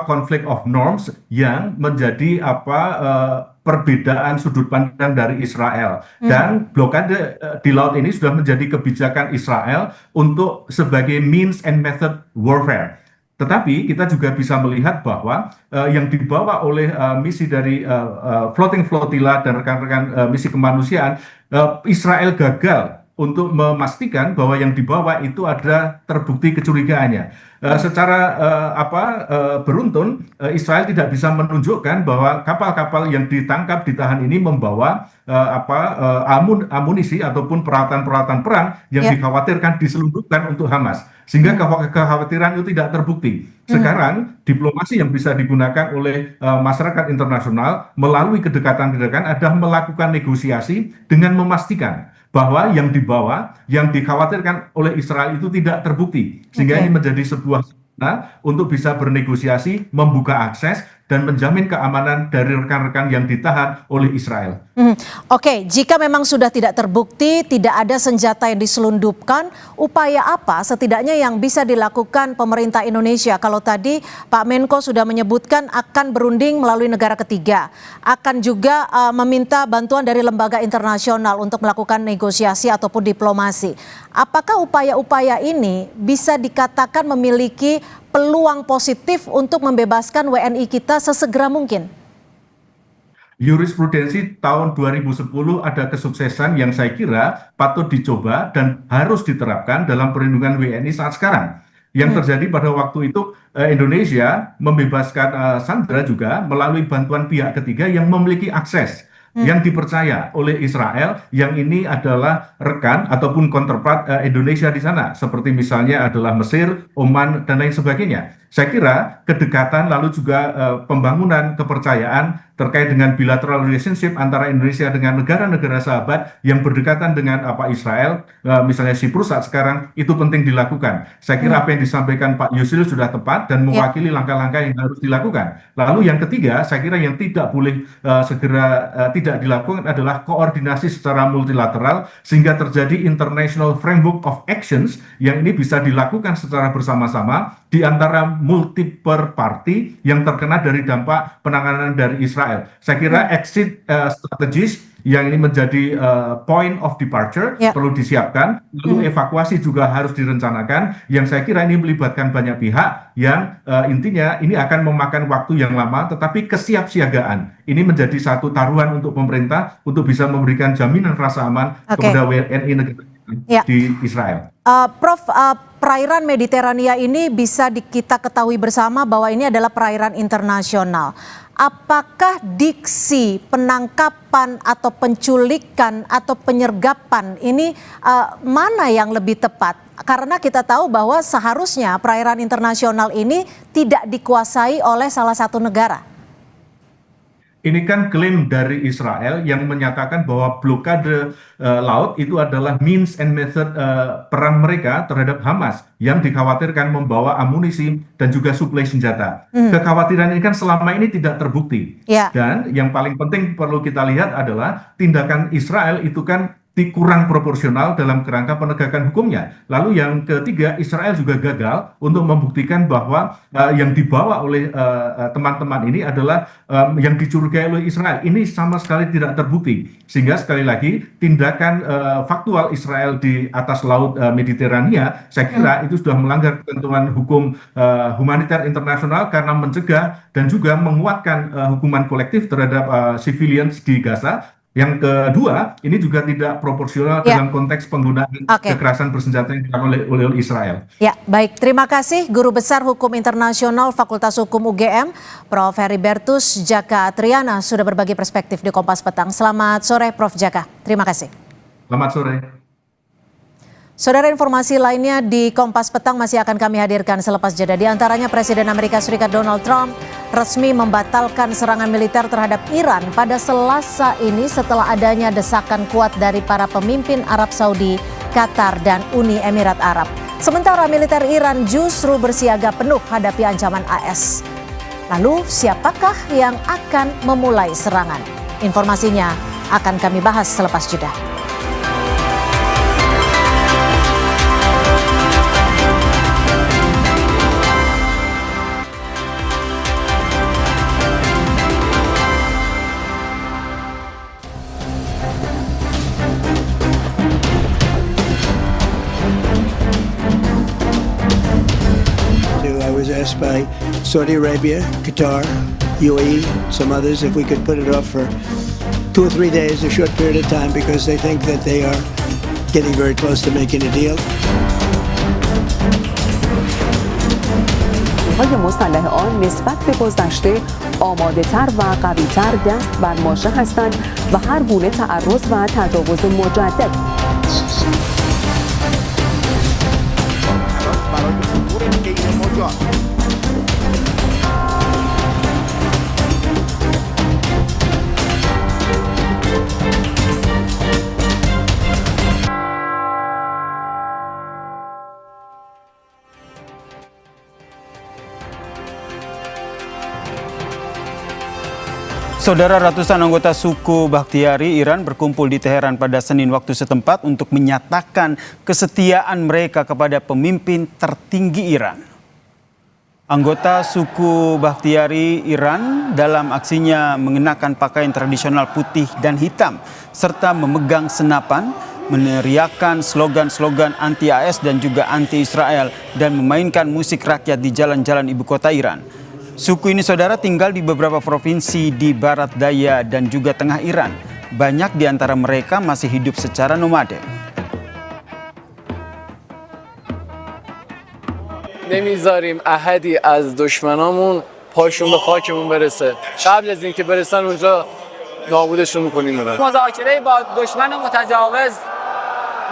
conflict of norms yang menjadi perbedaan sudut pandang dari Israel dan blokade di laut ini sudah menjadi kebijakan Israel untuk sebagai means and method warfare. Tetapi kita juga bisa melihat bahwa yang dibawa oleh misi dari floating flotilla dan rekan-rekan misi kemanusiaan, Israel gagal untuk memastikan bahwa yang dibawa itu ada terbukti kecurigaannya. Secara beruntun Israel tidak bisa menunjukkan bahwa kapal-kapal yang ditangkap ditahan ini membawa amunisi ataupun peralatan-peralatan perang yang dikhawatirkan diselundupkan untuk Hamas, sehingga kekhawatiran itu tidak terbukti. Sekarang diplomasi yang bisa digunakan oleh masyarakat internasional melalui kedekatan-kedekatan adalah melakukan negosiasi dengan memastikan bahwa yang dibawa, yang dikhawatirkan oleh Israel itu tidak terbukti. Sehingga ini menjadi sebuah sarana untuk bisa bernegosiasi, membuka akses, dan menjamin keamanan dari rekan-rekan yang ditahan oleh Israel. Oke, jika memang sudah tidak terbukti, tidak ada senjata yang diselundupkan, upaya apa setidaknya yang bisa dilakukan pemerintah Indonesia? Kalau tadi Pak Menko sudah menyebutkan akan berunding melalui negara ketiga, akan juga meminta bantuan dari lembaga internasional untuk melakukan negosiasi ataupun diplomasi. Apakah upaya-upaya ini bisa dikatakan memiliki peluang positif untuk membebaskan WNI kita sesegera mungkin? Jurisprudensi tahun 2010 ada kesuksesan yang saya kira patut dicoba dan harus diterapkan dalam perlindungan WNI saat sekarang. Yang terjadi pada waktu itu Indonesia membebaskan sandera juga melalui bantuan pihak ketiga yang memiliki akses yang dipercaya oleh Israel, yang ini adalah rekan ataupun counterpart Indonesia di sana, seperti misalnya adalah Mesir, Oman, dan lain sebagainya. Saya kira kedekatan lalu juga pembangunan kepercayaan terkait dengan bilateral relationship antara Indonesia dengan negara-negara sahabat yang berdekatan dengan Israel, misalnya Siprus saat sekarang, itu penting dilakukan. Saya kira apa yang disampaikan Pak Yusril sudah tepat dan mewakili langkah-langkah yang harus dilakukan. Lalu yang ketiga, saya kira yang tidak boleh segera tidak dilakukan adalah koordinasi secara multilateral sehingga terjadi international framework of actions yang ini bisa dilakukan secara bersama-sama di antara multiple party yang terkena dari dampak penanganan dari Israel. Saya kira exit strategis yang ini menjadi point of departure perlu disiapkan, lalu evakuasi juga harus direncanakan, yang saya kira ini melibatkan banyak pihak yang intinya ini akan memakan waktu yang lama, tetapi kesiapsiagaan ini menjadi satu taruhan untuk pemerintah untuk bisa memberikan jaminan rasa aman kepada WNI negara di Israel. Prof, perairan Mediterania ini bisa kita ketahui bersama bahwa ini adalah perairan internasional. Apakah diksi penangkapan atau penculikan atau penyergapan ini mana yang lebih tepat? Karena kita tahu bahwa seharusnya perairan internasional ini tidak dikuasai oleh salah satu negara. Ini kan klaim dari Israel yang menyatakan bahwa blokade laut itu adalah means and method perang mereka terhadap Hamas yang dikhawatirkan membawa amunisi dan juga suplai senjata. Kekhawatiran ini kan selama ini tidak terbukti. Dan yang paling penting perlu kita lihat adalah tindakan Israel itu kan kurang proporsional dalam kerangka penegakan hukumnya. Lalu yang ketiga, Israel juga gagal untuk membuktikan bahwa yang dibawa oleh teman-teman ini adalah yang dicurigai oleh Israel. Ini sama sekali tidak terbukti. Sehingga sekali lagi tindakan faktual Israel di atas laut Mediterania, saya kira itu sudah melanggar ketentuan hukum humaniter internasional karena mencegah dan juga menguatkan hukuman kolektif terhadap civilians di Gaza. Yang kedua, ini juga tidak proporsional dalam konteks penggunaan kekerasan bersenjata yang dilakukan oleh Israel. Ya, baik. Terima kasih Guru Besar Hukum Internasional Fakultas Hukum UGM, Prof. Heribertus Djaka Triana sudah berbagi perspektif di Kompas Petang. Selamat sore, Prof. Djaka. Terima kasih. Selamat sore. Saudara, informasi lainnya di Kompas Petang masih akan kami hadirkan selepas jeda. Di antaranya Presiden Amerika Serikat Donald Trump resmi membatalkan serangan militer terhadap Iran pada Selasa ini setelah adanya desakan kuat dari para pemimpin Arab Saudi, Qatar, dan Uni Emirat Arab. Sementara militer Iran justru bersiaga penuh hadapi ancaman AS. Lalu siapakah yang akan memulai serangan? Informasinya akan kami bahas selepas jeda. By Saudi Arabia, Qatar, UAE, some others, if we could put it off for 2 or 3 days, a short period of time, because they think that they are getting very close to making a deal. های مسلح آن نسبت به گذشته آماده‌تر و قوی‌تر دست بر ماشه هستند و هر گونه تعرض و تجاوز مجدد Saudara, ratusan anggota suku Bakhtiari Iran berkumpul di Teheran pada Senin waktu setempat untuk menyatakan kesetiaan mereka kepada pemimpin tertinggi Iran. Anggota suku Bakhtiari Iran dalam aksinya mengenakan pakaian tradisional putih dan hitam serta memegang senapan, meneriakkan slogan-slogan anti-AS dan juga anti-Israel dan memainkan musik rakyat di jalan-jalan ibu kota Iran. Suku ini, saudara, tinggal di beberapa provinsi di barat daya dan juga tengah Iran. Banyak di antara mereka masih hidup secara nomaden. نمیذاریم احدی از دشمنامون پاشون به خاکمون برسه. قبل از اینکه برسن اونجا نابودشون میکنیم. مذاکره با دشمن متجاوز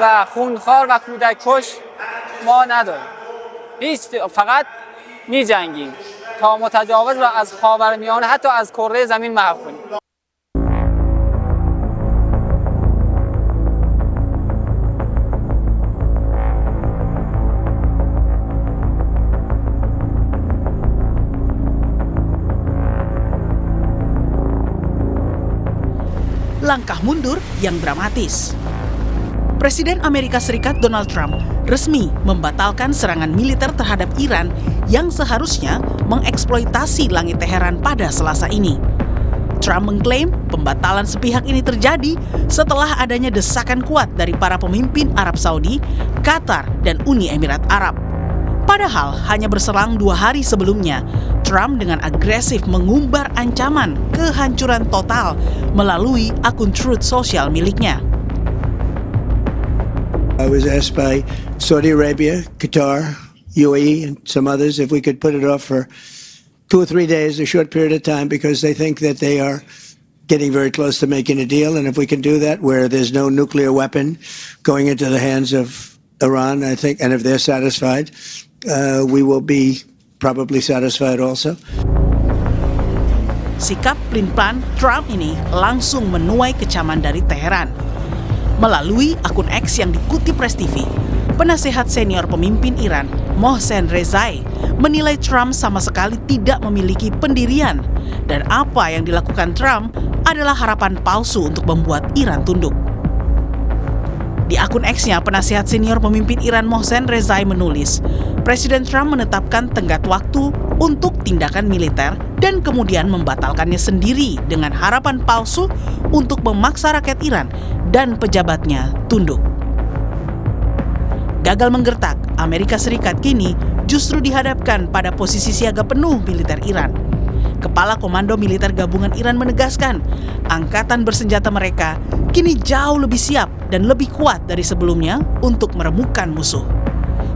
و خونخوار و کودک کش ما نداریم. هیچ، فقط میجنگیم تا متجاوز و از خاورمیانه حتی از کره زمین محو کنیم. Langkah mundur yang dramatis. Presiden Amerika Serikat Donald Trump resmi membatalkan serangan militer terhadap Iran yang seharusnya mengeksploitasi langit Teheran pada Selasa ini. Trump mengklaim pembatalan sepihak ini terjadi setelah adanya desakan kuat dari para pemimpin Arab Saudi, Qatar, dan Uni Emirat Arab. Padahal hanya berselang 2 hari sebelumnya, Trump dengan agresif mengumbar ancaman kehancuran total melalui akun Truth Social miliknya. I was asked by Saudi Arabia, Qatar, UAE, and some others if we could put it off for 2 or 3 days, a short period of time, because they think that they are getting very close to making a deal. And if we can do that where there's no nuclear weapon going into the hands of Iran, I think, and if they're satisfied, we will be probably satisfied also. Sikap pelin-pelan Trump ini langsung menuai kecaman dari Teheran. Melalui akun X yang dikutip Press TV, penasehat senior pemimpin Iran, Mohsen Rezai, menilai Trump sama sekali tidak memiliki pendirian dan apa yang dilakukan Trump adalah harapan palsu untuk membuat Iran tunduk. Di akun X-nya, penasehat senior pemimpin Iran Mohsen Rezai menulis, Presiden Trump menetapkan tenggat waktu untuk tindakan militer dan kemudian membatalkannya sendiri dengan harapan palsu untuk memaksa rakyat Iran dan pejabatnya tunduk. Gagal menggertak, Amerika Serikat kini justru dihadapkan pada posisi siaga penuh militer Iran. Kepala Komando Militer Gabungan Iran menegaskan, angkatan bersenjata mereka kini jauh lebih siap dan lebih kuat dari sebelumnya untuk meremukkan musuh.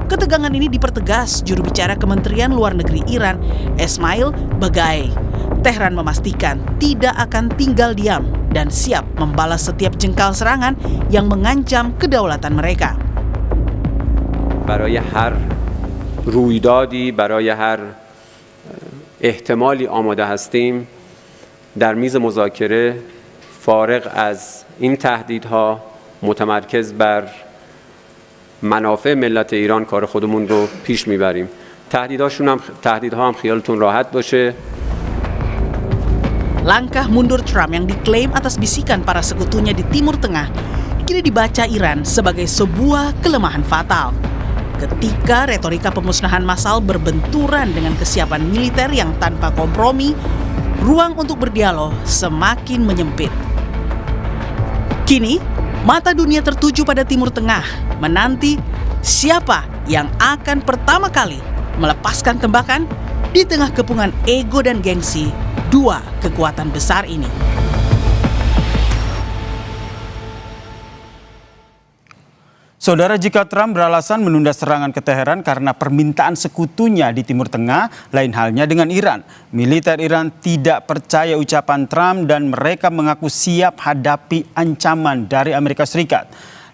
Ketegangan ini dipertegas juru bicara Kementerian Luar Negeri Iran, Esmail Baghaei. Tehran memastikan tidak akan tinggal diam dan siap membalas setiap jengkal serangan yang mengancam kedaulatan mereka. برای هر رویدادی، برای هر احتمالی آماده هستیم در میز مذاکره فارغ از این تهدیدها متمرکز بر منافع ملت ایران کار خودمون رو پیش میبریم. تهدیدها هم خیالتون راحت باشه. Langkah mundur Trump yang diklaim atas bisikan para sekutunya di Timur Tengah kini dibaca Iran sebagai sebuah kelemahan fatal. Ketika retorika pemusnahan massal berbenturan dengan kesiapan militer yang tanpa kompromi, ruang untuk berdialog semakin menyempit. Kini, mata dunia tertuju pada Timur Tengah, menanti siapa yang akan pertama kali melepaskan tembakan di tengah kepungan ego dan gengsi dua kekuatan besar ini. Saudara, jika Trump beralasan menunda serangan ke Teheran karena permintaan sekutunya di Timur Tengah, lain halnya dengan Iran. Militer Iran tidak percaya ucapan Trump dan mereka mengaku siap hadapi ancaman dari Amerika Serikat.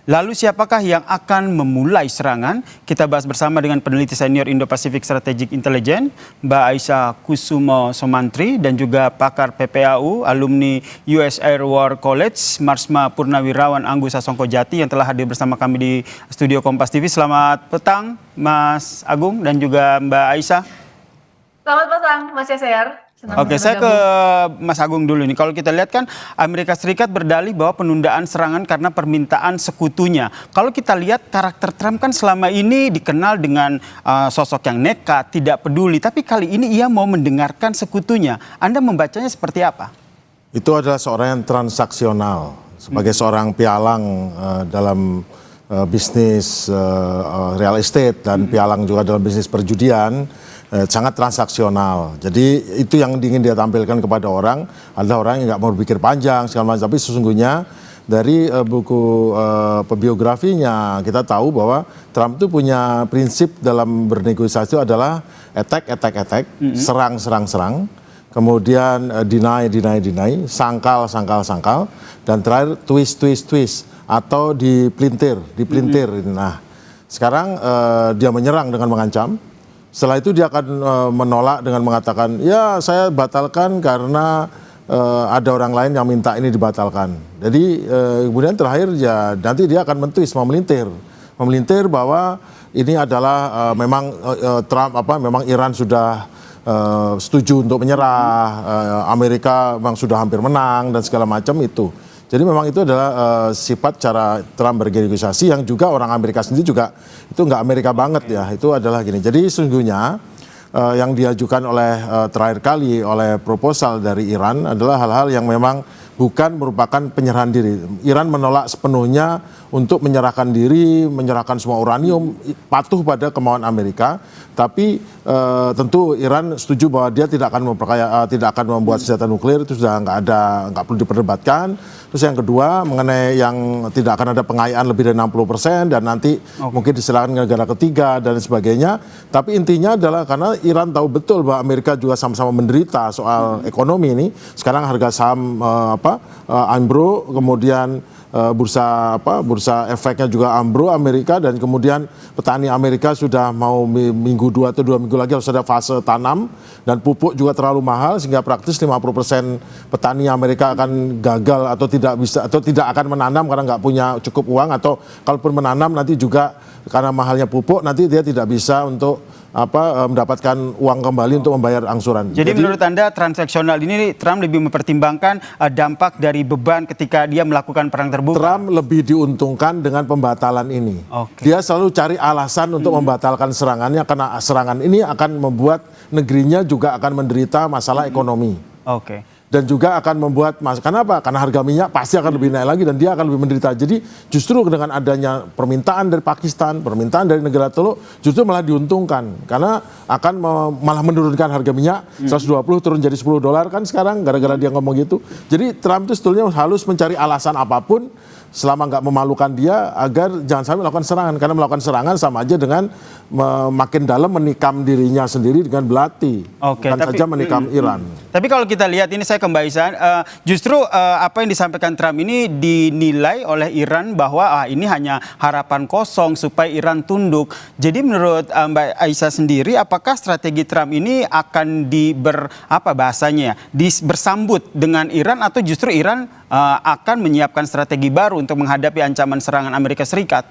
Lalu siapakah yang akan memulai serangan? Kita bahas bersama dengan peneliti senior Indo-Pacific Strategic Intelligence, Mbak Aisyah Kusumo Somantri, dan juga pakar PPAU, alumni US Air War College, Marsma Purnawirawan Anggu Sasongkojati yang telah hadir bersama kami di studio Kompas TV. Selamat petang, Mas Agung dan juga Mbak Aisyah. Selamat petang, Mas Yaser. Oke, saya ke Mas Agung dulu nih. Kalau kita lihat kan Amerika Serikat berdalih bahwa penundaan serangan karena permintaan sekutunya. Kalau kita lihat karakter Trump kan selama ini dikenal dengan sosok yang nekat, tidak peduli. Tapi kali ini ia mau mendengarkan sekutunya. Anda membacanya seperti apa? Itu adalah seorang yang transaksional. Sebagai seorang pialang dalam bisnis real estate dan pialang juga dalam bisnis perjudian, sangat transaksional. Jadi itu yang ingin dia tampilkan kepada orang, adalah orang yang nggak mau berpikir panjang segala macam. Tapi sesungguhnya dari buku biografinya kita tahu bahwa Trump itu punya prinsip dalam bernegosiasi adalah attack, serang, kemudian deny, sangkal, dan terakhir twist atau dipelintir. Nah, sekarang dia menyerang dengan mengancam. Setelah itu dia akan menolak dengan mengatakan, ya saya batalkan karena ada orang lain yang minta ini dibatalkan. Jadi kemudian terakhir ya nanti dia akan mentwist, memelintir bahwa ini adalah memang Trump memang Iran sudah setuju untuk menyerah, Amerika memang sudah hampir menang dan segala macam itu. Jadi memang itu adalah sifat cara Trump bernegosiasi yang juga orang Amerika sendiri juga itu nggak Amerika banget ya. Itu adalah gini. Jadi sesungguhnya yang diajukan oleh terakhir kali oleh proposal dari Iran adalah hal-hal yang memang bukan merupakan penyerahan diri. Iran menolak sepenuhnya untuk menyerahkan diri, menyerahkan semua uranium, patuh pada kemauan Amerika. Tapi tentu Iran setuju bahwa dia tidak akan membuat senjata nuklir, itu sudah nggak perlu diperdebatkan. Terus yang kedua mengenai yang tidak akan ada pengayaan lebih dari 60% dan nanti mungkin disilakan negara ketiga dan sebagainya. Tapi intinya adalah karena Iran tahu betul bahwa Amerika juga sama-sama menderita soal ekonomi ini. Sekarang harga saham anjlok, kemudian bursa efeknya juga ambruk Amerika, dan kemudian petani Amerika sudah mau minggu 2 atau 2 minggu lagi harus ada fase tanam, dan pupuk juga terlalu mahal sehingga praktis 50% petani Amerika akan gagal atau tidak akan menanam karena nggak punya cukup uang, atau kalaupun menanam nanti juga karena mahalnya pupuk nanti dia tidak bisa untuk mendapatkan uang kembali untuk membayar angsuran. Jadi menurut Anda transaksional ini Trump lebih mempertimbangkan dampak dari beban ketika dia melakukan perang terbuka? Trump lebih diuntungkan dengan pembatalan ini. Dia selalu cari alasan untuk membatalkan serangannya karena serangan ini akan membuat negerinya juga akan menderita masalah ekonomi. Dan juga akan membuat kenapa? Karena harga minyak pasti akan lebih naik lagi dan dia akan lebih menderita. Jadi justru dengan adanya permintaan dari Pakistan, permintaan dari negara Teluk, justru malah diuntungkan karena akan malah menurunkan harga minyak 120 turun jadi $10 kan sekarang gara-gara dia ngomong gitu. Jadi Trump itu sebetulnya harus mencari alasan apapun selama nggak memalukan dia agar jangan sampai melakukan serangan, karena melakukan serangan sama aja dengan makin dalam menikam dirinya sendiri dengan belati, bukan saja menikam Iran. Tapi kalau kita lihat ini, saya kembali justru apa yang disampaikan Trump ini dinilai oleh Iran bahwa ini hanya harapan kosong supaya Iran tunduk. Jadi menurut Mbak Aisyah sendiri, apakah strategi Trump ini akan bersambut dengan Iran, atau justru Iran akan menyiapkan strategi baru untuk menghadapi ancaman serangan Amerika Serikat?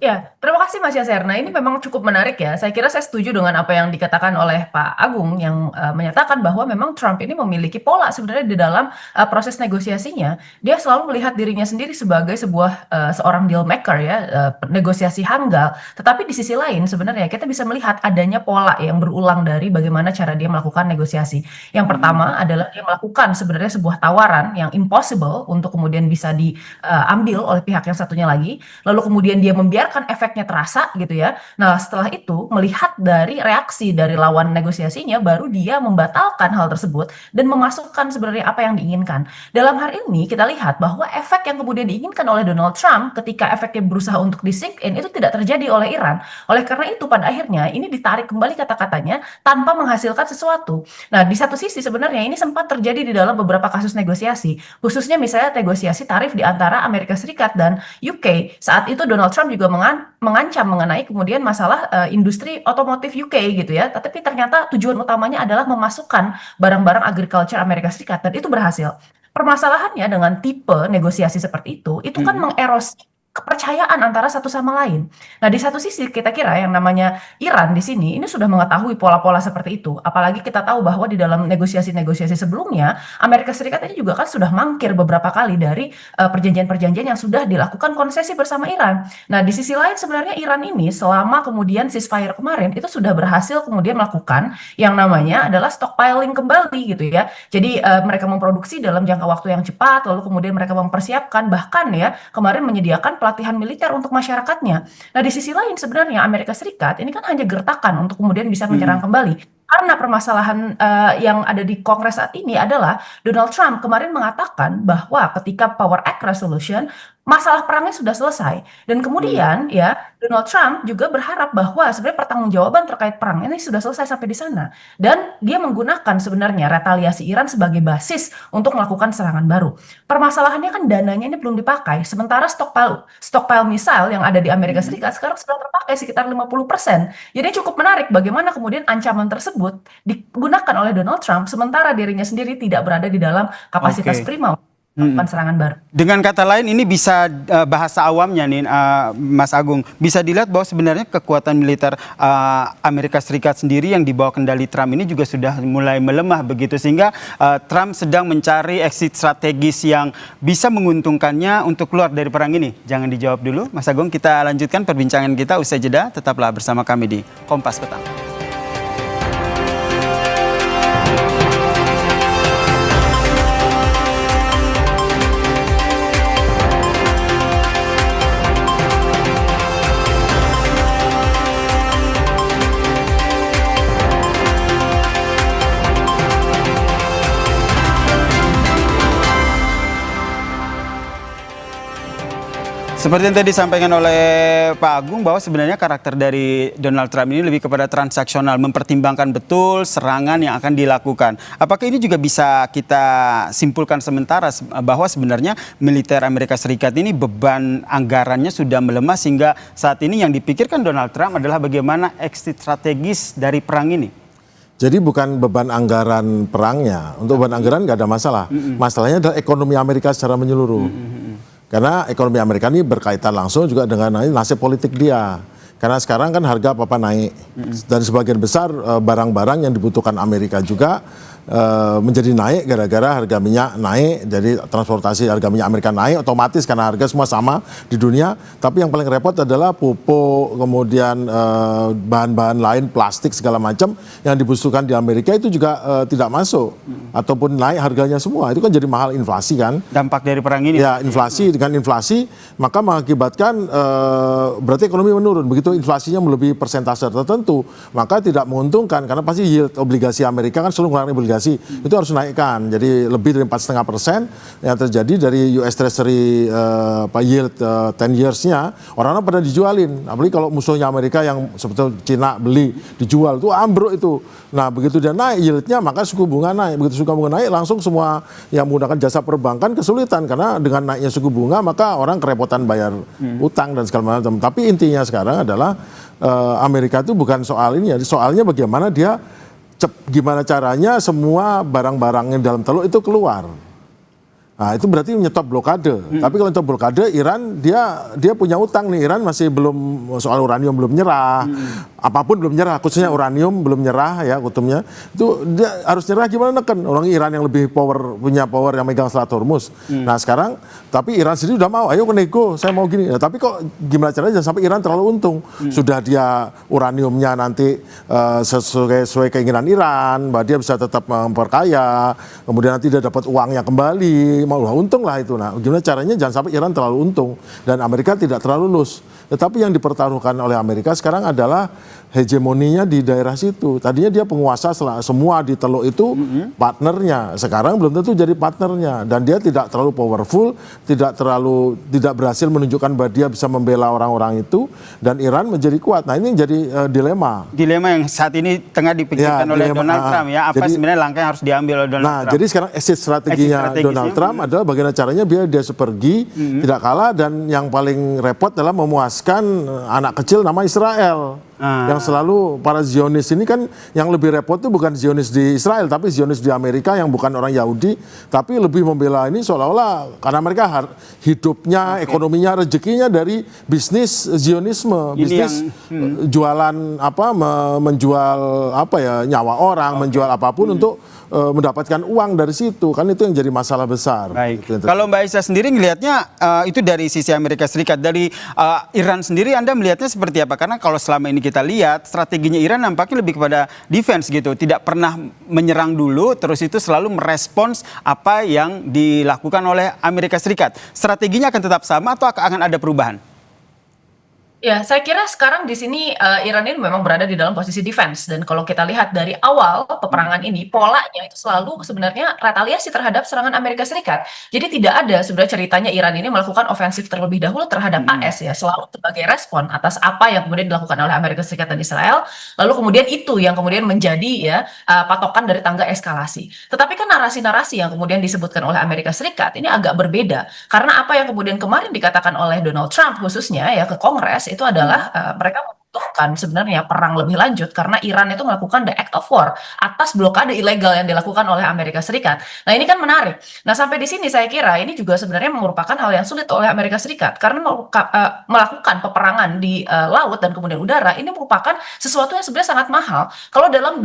Ya, terima kasih Mas Yaser. Nah, ini memang cukup menarik ya. Saya kira saya setuju dengan apa yang dikatakan oleh Pak Agung yang menyatakan bahwa memang Trump ini memiliki pola sebenarnya di dalam proses negosiasinya. Dia selalu melihat dirinya sendiri sebagai seorang deal maker ya, negosiasi handal. Tetapi di sisi lain sebenarnya kita bisa melihat adanya pola yang berulang dari bagaimana cara dia melakukan negosiasi. Yang pertama adalah dia melakukan sebenarnya sebuah tawaran yang impossible untuk kemudian bisa diambil oleh pihak yang satunya lagi. Lalu kemudian dia membiarkan efeknya terasa gitu ya. Nah, setelah itu melihat dari reaksi dari lawan negosiasinya, baru dia membatalkan hal tersebut dan memasukkan sebenarnya apa yang diinginkan. Dalam hal ini kita lihat bahwa efek yang kemudian diinginkan oleh Donald Trump ketika efeknya berusaha untuk di-sink in itu tidak terjadi oleh Iran. Oleh karena itu pada akhirnya ini ditarik kembali kata-katanya tanpa menghasilkan sesuatu. Nah, di satu sisi sebenarnya ini sempat terjadi di dalam beberapa kasus negosiasi, khususnya misalnya negosiasi tarif di antara Amerika Serikat dan UK. Saat itu Donald Trump juga mengancam mengenai kemudian masalah industri otomotif UK gitu ya, tetapi ternyata tujuan utamanya adalah memasukkan barang-barang agriculture Amerika Serikat dan itu berhasil. Permasalahannya dengan tipe negosiasi seperti itu kan mengerosi kepercayaan antara satu sama lain. Nah, di satu sisi kita kira yang namanya Iran di sini ini sudah mengetahui pola-pola seperti itu. Apalagi kita tahu bahwa di dalam negosiasi-negosiasi sebelumnya Amerika Serikat ini juga kan sudah mangkir beberapa kali dari perjanjian-perjanjian yang sudah dilakukan konsesi bersama Iran. Nah, di sisi lain sebenarnya Iran ini selama kemudian ceasefire kemarin itu sudah berhasil kemudian melakukan yang namanya adalah stockpiling kembali gitu ya. Jadi mereka memproduksi dalam jangka waktu yang cepat, lalu kemudian mereka mempersiapkan, bahkan ya kemarin menyediakan pelatihan militer untuk masyarakatnya. Nah, di sisi lain sebenarnya Amerika Serikat ini kan hanya gertakan untuk kemudian bisa menyerang kembali. Karena permasalahan yang ada di Kongres saat ini adalah Donald Trump kemarin mengatakan bahwa ketika Power Act Resolution masalah perangnya sudah selesai. Dan kemudian ya Donald Trump juga berharap bahwa sebenarnya pertanggungjawaban terkait perang ini sudah selesai sampai di sana. Dan dia menggunakan sebenarnya retaliasi Iran sebagai basis untuk melakukan serangan baru. Permasalahannya kan dananya ini belum dipakai. Sementara stockpile misal yang ada di Amerika Serikat sekarang sudah terpakai sekitar 50%. Jadi cukup menarik bagaimana kemudian ancaman tersebut digunakan oleh Donald Trump sementara dirinya sendiri tidak berada di dalam kapasitas prima melakukan serangan baru. Dengan kata lain ini bisa bahasa awamnya nih Mas Agung, bisa dilihat bahwa sebenarnya kekuatan militer Amerika Serikat sendiri yang dibawa kendali Trump ini juga sudah mulai melemah begitu, sehingga Trump sedang mencari exit strategis yang bisa menguntungkannya untuk keluar dari perang ini. Jangan dijawab dulu Mas Agung, kita lanjutkan perbincangan kita usai jeda. Tetaplah bersama kami di Kompas Petang. Seperti yang tadi disampaikan oleh Pak Agung bahwa sebenarnya karakter dari Donald Trump ini lebih kepada transaksional, mempertimbangkan betul serangan yang akan dilakukan. Apakah ini juga bisa kita simpulkan sementara bahwa sebenarnya militer Amerika Serikat ini beban anggarannya sudah melemah sehingga saat ini yang dipikirkan Donald Trump adalah bagaimana exit strategis dari perang ini? Jadi bukan beban anggaran perangnya, untuk beban anggaran nggak ada masalah. Masalahnya adalah ekonomi Amerika secara menyeluruh. Karena ekonomi Amerika ini berkaitan langsung juga dengan nasib politik dia. Karena sekarang kan harga apa-apa naik. Dan sebagian besar barang-barang yang dibutuhkan Amerika juga menjadi naik gara-gara harga minyak naik. Jadi transportasi harga minyak Amerika naik otomatis karena harga semua sama di dunia. Tapi yang paling repot adalah pupuk, kemudian bahan-bahan lain, plastik segala macam yang dibutuhkan di Amerika itu juga tidak masuk. Ataupun naik harganya semua. Itu kan jadi mahal, inflasi kan. Dampak dari perang ini? Ya, inflasi. Dengan inflasi maka mengakibatkan berarti ekonomi menurun. Begitu inflasinya melebihi persentase tertentu, maka tidak menguntungkan karena pasti yield obligasi Amerika kan selalu mengurangi obligasi. Itu harus naikkan. Jadi lebih dari 4,5% yang terjadi dari US Treasury yield 10 years-nya, orang-orang pada dijualin. Apalagi kalau musuhnya Amerika yang sebetulnya Cina beli, dijual, itu ambruk itu. Nah begitu dia naik yieldnya maka suku bunga naik. Begitu suku bunga naik langsung semua yang menggunakan jasa perbankan kesulitan karena dengan naiknya suku bunga maka orang kerepotan bayar utang dan segala macam. Tapi intinya sekarang adalah Amerika itu bukan soal ini ya, soalnya bagaimana dia gimana caranya semua barang-barang yang dalam teluk itu keluar. Nah, itu berarti menyetop blokade. Tapi kalau menyetop blokade, Iran dia punya utang nih. Iran masih belum, soal uranium belum nyerah. Apapun belum nyerah, khususnya uranium belum nyerah ya kutumnya. Itu dia harus nyerah gimana neken? Orang Iran yang lebih punya power yang megang Selat Hormuz. Nah, sekarang tapi Iran sendiri udah mau, ayo nego, saya mau gini. Nah, tapi kok gimana caranya jangan sampai Iran terlalu untung. Sudah dia uraniumnya nanti sesuai keinginan Iran, bahwa dia bisa tetap memperkaya, kemudian nanti dia dapat uangnya kembali. Untung lah itu. Nah, gimana caranya jangan sampai Iran terlalu untung dan Amerika tidak terlalu loss. Tetapi yang dipertaruhkan oleh Amerika sekarang adalah hegemoninya di daerah situ. Tadinya dia penguasa semua di teluk itu partnernya. Sekarang belum tentu jadi partnernya dan dia tidak terlalu powerful, tidak berhasil menunjukkan bahwa dia bisa membela orang-orang itu dan Iran menjadi kuat. Nah, ini jadi dilema. Dilema yang saat ini tengah dipikirkan oleh Donald Trump ya. Apa sebenarnya langkah yang harus diambil oleh Donald Trump? Nah, jadi sekarang exit strateginya Donald Trump adalah bagaimana caranya biar dia pergi tidak kalah dan yang paling repot adalah memuaskan anak kecil nama Israel. Yang selalu para Zionis ini kan yang lebih repot itu bukan Zionis di Israel tapi Zionis di Amerika yang bukan orang Yahudi tapi lebih membela ini seolah-olah karena mereka hidupnya, ekonominya, rezekinya dari bisnis Zionisme, bisnis jualan menjual nyawa orang, menjual apapun untuk mendapatkan uang dari situ, kan itu yang jadi masalah besar. Baik. Kalau Mbak Aisyah sendiri melihatnya itu dari sisi Amerika Serikat, dari Iran sendiri Anda melihatnya seperti apa? Karena kalau selama ini kita lihat strateginya Iran nampaknya lebih kepada defense gitu, tidak pernah menyerang dulu, terus itu selalu merespons apa yang dilakukan oleh Amerika Serikat. Strateginya akan tetap sama atau akan ada perubahan? Ya, saya kira sekarang di sini Iran ini memang berada di dalam posisi defense dan kalau kita lihat dari awal peperangan ini polanya itu selalu sebenarnya retaliasi terhadap serangan Amerika Serikat. Jadi tidak ada sebenarnya ceritanya Iran ini melakukan ofensif terlebih dahulu terhadap AS ya, selalu sebagai respon atas apa yang kemudian dilakukan oleh Amerika Serikat dan Israel. Lalu kemudian itu yang kemudian menjadi ya patokan dari tangga eskalasi. Tetapi kan narasi-narasi yang kemudian disebutkan oleh Amerika Serikat ini agak berbeda karena apa yang kemudian kemarin dikatakan oleh Donald Trump khususnya ya ke Kongres itu adalah mereka membutuhkan sebenarnya perang lebih lanjut karena Iran itu melakukan the act of war atas blokade ilegal yang dilakukan oleh Amerika Serikat. Nah ini kan menarik. Nah sampai di sini saya kira ini juga sebenarnya merupakan hal yang sulit oleh Amerika Serikat karena melakukan peperangan di laut dan kemudian udara ini merupakan sesuatu yang sebenarnya sangat mahal. Kalau dalam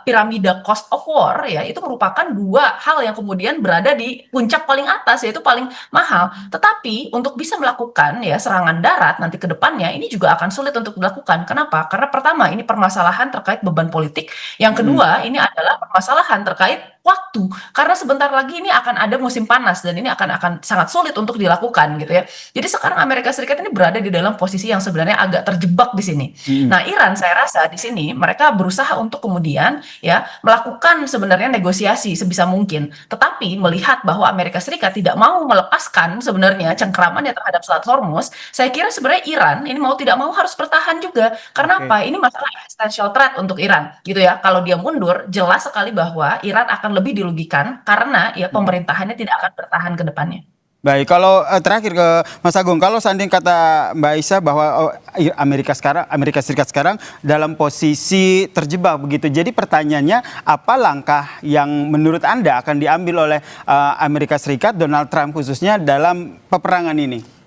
piramida cost of war ya itu merupakan dua hal yang kemudian berada di puncak paling atas yaitu paling mahal. Tetapi untuk bisa melakukan ya serangan darat nanti ke depannya ini juga akan sulit untuk dilakukan. Kenapa? Karena pertama ini permasalahan terkait beban politik. Yang kedua ini adalah permasalahan terkait waktu. Karena sebentar lagi ini akan ada musim panas dan ini akan sangat sulit untuk dilakukan gitu ya. Jadi sekarang Amerika Serikat ini berada di dalam posisi yang sebenarnya agak terjebak di sini. Nah, Iran saya rasa di sini mereka berusaha untuk kemudian ya melakukan sebenarnya negosiasi sebisa mungkin. Tetapi melihat bahwa Amerika Serikat tidak mau melepaskan sebenarnya cengkramannya terhadap Selat Hormuz, saya kira sebenarnya Iran ini mau tidak mau harus bertahan juga. Karena apa? Ini masalah existential threat untuk Iran gitu ya. Kalau dia mundur, jelas sekali bahwa Iran akan lebih dirugikan karena ya pemerintahannya tidak akan bertahan ke depannya. Baik, kalau terakhir ke Mas Agung, kalau seandainya kata Mbak Aisyah bahwa Amerika Serikat sekarang dalam posisi terjebak begitu. Jadi pertanyaannya apa langkah yang menurut Anda akan diambil oleh Amerika Serikat, Donald Trump khususnya dalam peperangan ini?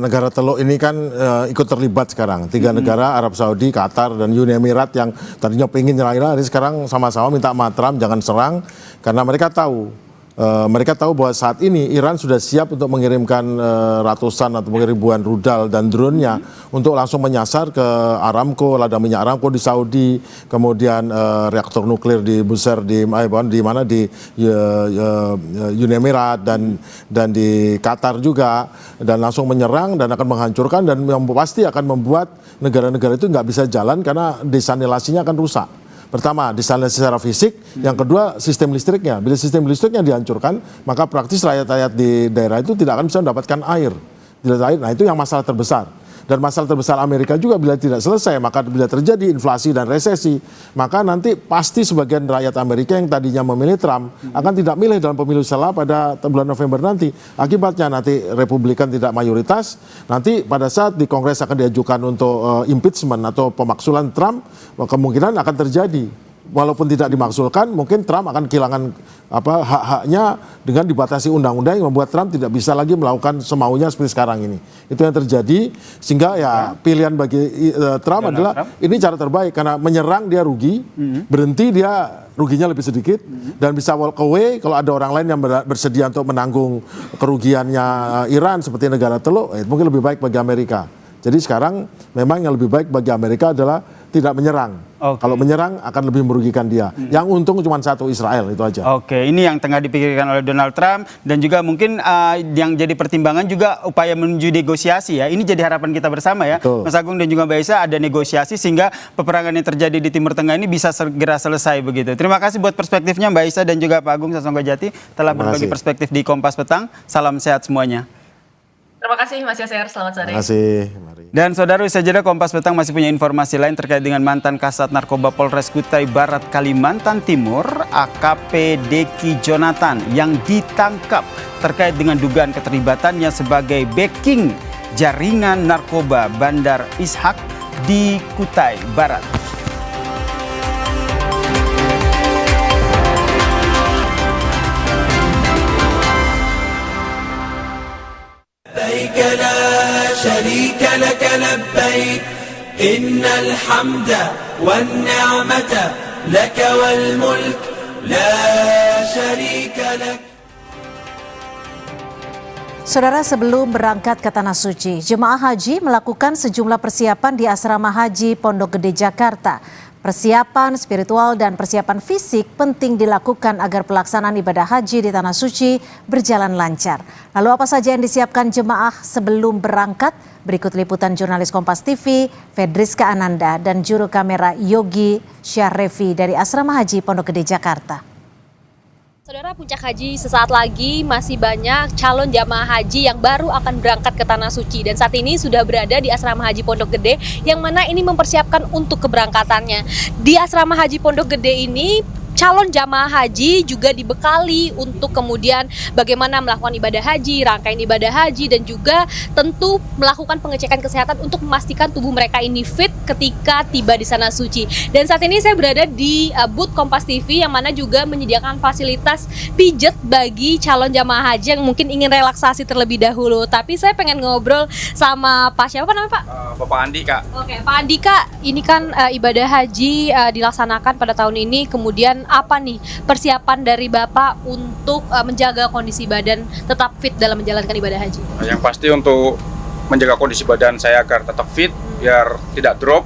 Negara Teluk ini kan ikut terlibat sekarang. 3 negara, Arab Saudi, Qatar, dan Uni Emirat yang tadinya pengen nyerang Iran, ini sekarang sama-sama minta sama Trump jangan serang karena mereka tahu bahwa saat ini Iran sudah siap untuk mengirimkan ratusan atau ribuan rudal dan drone-nya untuk langsung menyasar ke Aramco, ladang minyak Aramco di Saudi, kemudian reaktor nuklir di Bushehr di Uni Emirat dan di Qatar juga, dan langsung menyerang dan akan menghancurkan dan yang pasti akan membuat negara-negara itu nggak bisa jalan karena desanilasinya akan rusak. Pertama, desalinasi secara fisik. Yang kedua, sistem listriknya. Bila sistem listriknya dihancurkan, maka praktis rakyat-rakyat di daerah itu tidak akan bisa mendapatkan air. Nah, itu yang masalah terbesar. Dan masalah terbesar Amerika juga bila tidak selesai, maka bila terjadi inflasi dan resesi, maka nanti pasti sebagian rakyat Amerika yang tadinya memilih Trump akan tidak milih dalam pemilu setelah pada bulan November nanti. Akibatnya nanti Republikan tidak mayoritas, nanti pada saat di Kongres akan diajukan untuk impeachment atau pemaksulan Trump, kemungkinan akan terjadi. Walaupun tidak dimaksulkan, mungkin Trump akan kehilangan hak-haknya dengan dibatasi undang-undang yang membuat Trump tidak bisa lagi melakukan semaunya seperti sekarang ini. Itu yang terjadi, sehingga ya pilihan bagi Trump adalah ini cara terbaik karena menyerang dia rugi, berhenti dia ruginya lebih sedikit, dan bisa walk away kalau ada orang lain yang bersedia untuk menanggung kerugiannya Iran seperti negara Teluk, mungkin lebih baik bagi Amerika. Jadi sekarang memang yang lebih baik bagi Amerika adalah tidak menyerang. Kalau menyerang akan lebih merugikan dia. Yang untung cuma satu, Israel, itu aja. Ini yang tengah dipikirkan oleh Donald Trump dan juga mungkin yang jadi pertimbangan juga upaya menuju negosiasi ya. Ini jadi harapan kita bersama ya. Betul. Mas Agung dan juga Mbak Aisyah, ada negosiasi sehingga peperangan yang terjadi di Timur Tengah ini bisa segera selesai begitu. Terima kasih buat perspektifnya Mbak Aisyah dan juga Pak Agung Sasongko-Jati telah berbagi perspektif di Kompas Petang. Salam sehat semuanya. Terima kasih Mas Yasir, selamat sore. Terima kasih. Mari. Dan saudara, usai jeda Kompas Petang masih punya informasi lain terkait dengan mantan Kasat Narkoba Polres Kutai Barat Kalimantan Timur, AKP Deki Jonathan yang ditangkap terkait dengan dugaan keterlibatannya sebagai backing jaringan narkoba Bandar Ishak di Kutai Barat. لبيك لا شريك لك لبيك إن الحمد والنعمة لك والملك لا شريك لك. Saudara, sebelum berangkat ke Tanah Suci, jemaah haji melakukan sejumlah persiapan di Asrama Haji Pondok Gede Jakarta. Persiapan spiritual dan persiapan fisik penting dilakukan agar pelaksanaan ibadah haji di Tanah Suci berjalan lancar. Lalu apa saja yang disiapkan jemaah sebelum berangkat? Berikut liputan jurnalis Kompas TV, Fedriska Ananda dan juru kamera Yogi Syahrevi dari Asrama Haji Pondok Gede, Jakarta. Saudara, puncak haji sesaat lagi, masih banyak calon jamaah haji yang baru akan berangkat ke Tanah Suci. Dan saat ini sudah berada di Asrama Haji Pondok Gede, yang mana ini mempersiapkan untuk keberangkatannya. Di Asrama Haji Pondok Gede ini, calon jamaah haji juga dibekali untuk kemudian bagaimana melakukan ibadah haji, rangkaian ibadah haji, dan juga tentu melakukan pengecekan kesehatan untuk memastikan tubuh mereka ini fit ketika tiba di Tanah Suci. Dan saat ini saya berada di booth Kompas TV yang mana juga menyediakan fasilitas pijet bagi calon jamaah haji yang mungkin ingin relaksasi terlebih dahulu. Tapi saya pengen ngobrol sama Pak, siapa namanya Pak? Bapak Andi, Kak. Oke, Pak Andi, Kak, ini kan ibadah haji dilaksanakan pada tahun ini, kemudian apa nih persiapan dari Bapak untuk menjaga kondisi badan tetap fit dalam menjalankan ibadah haji? Yang pasti untuk menjaga kondisi badan saya agar tetap fit, biar tidak drop,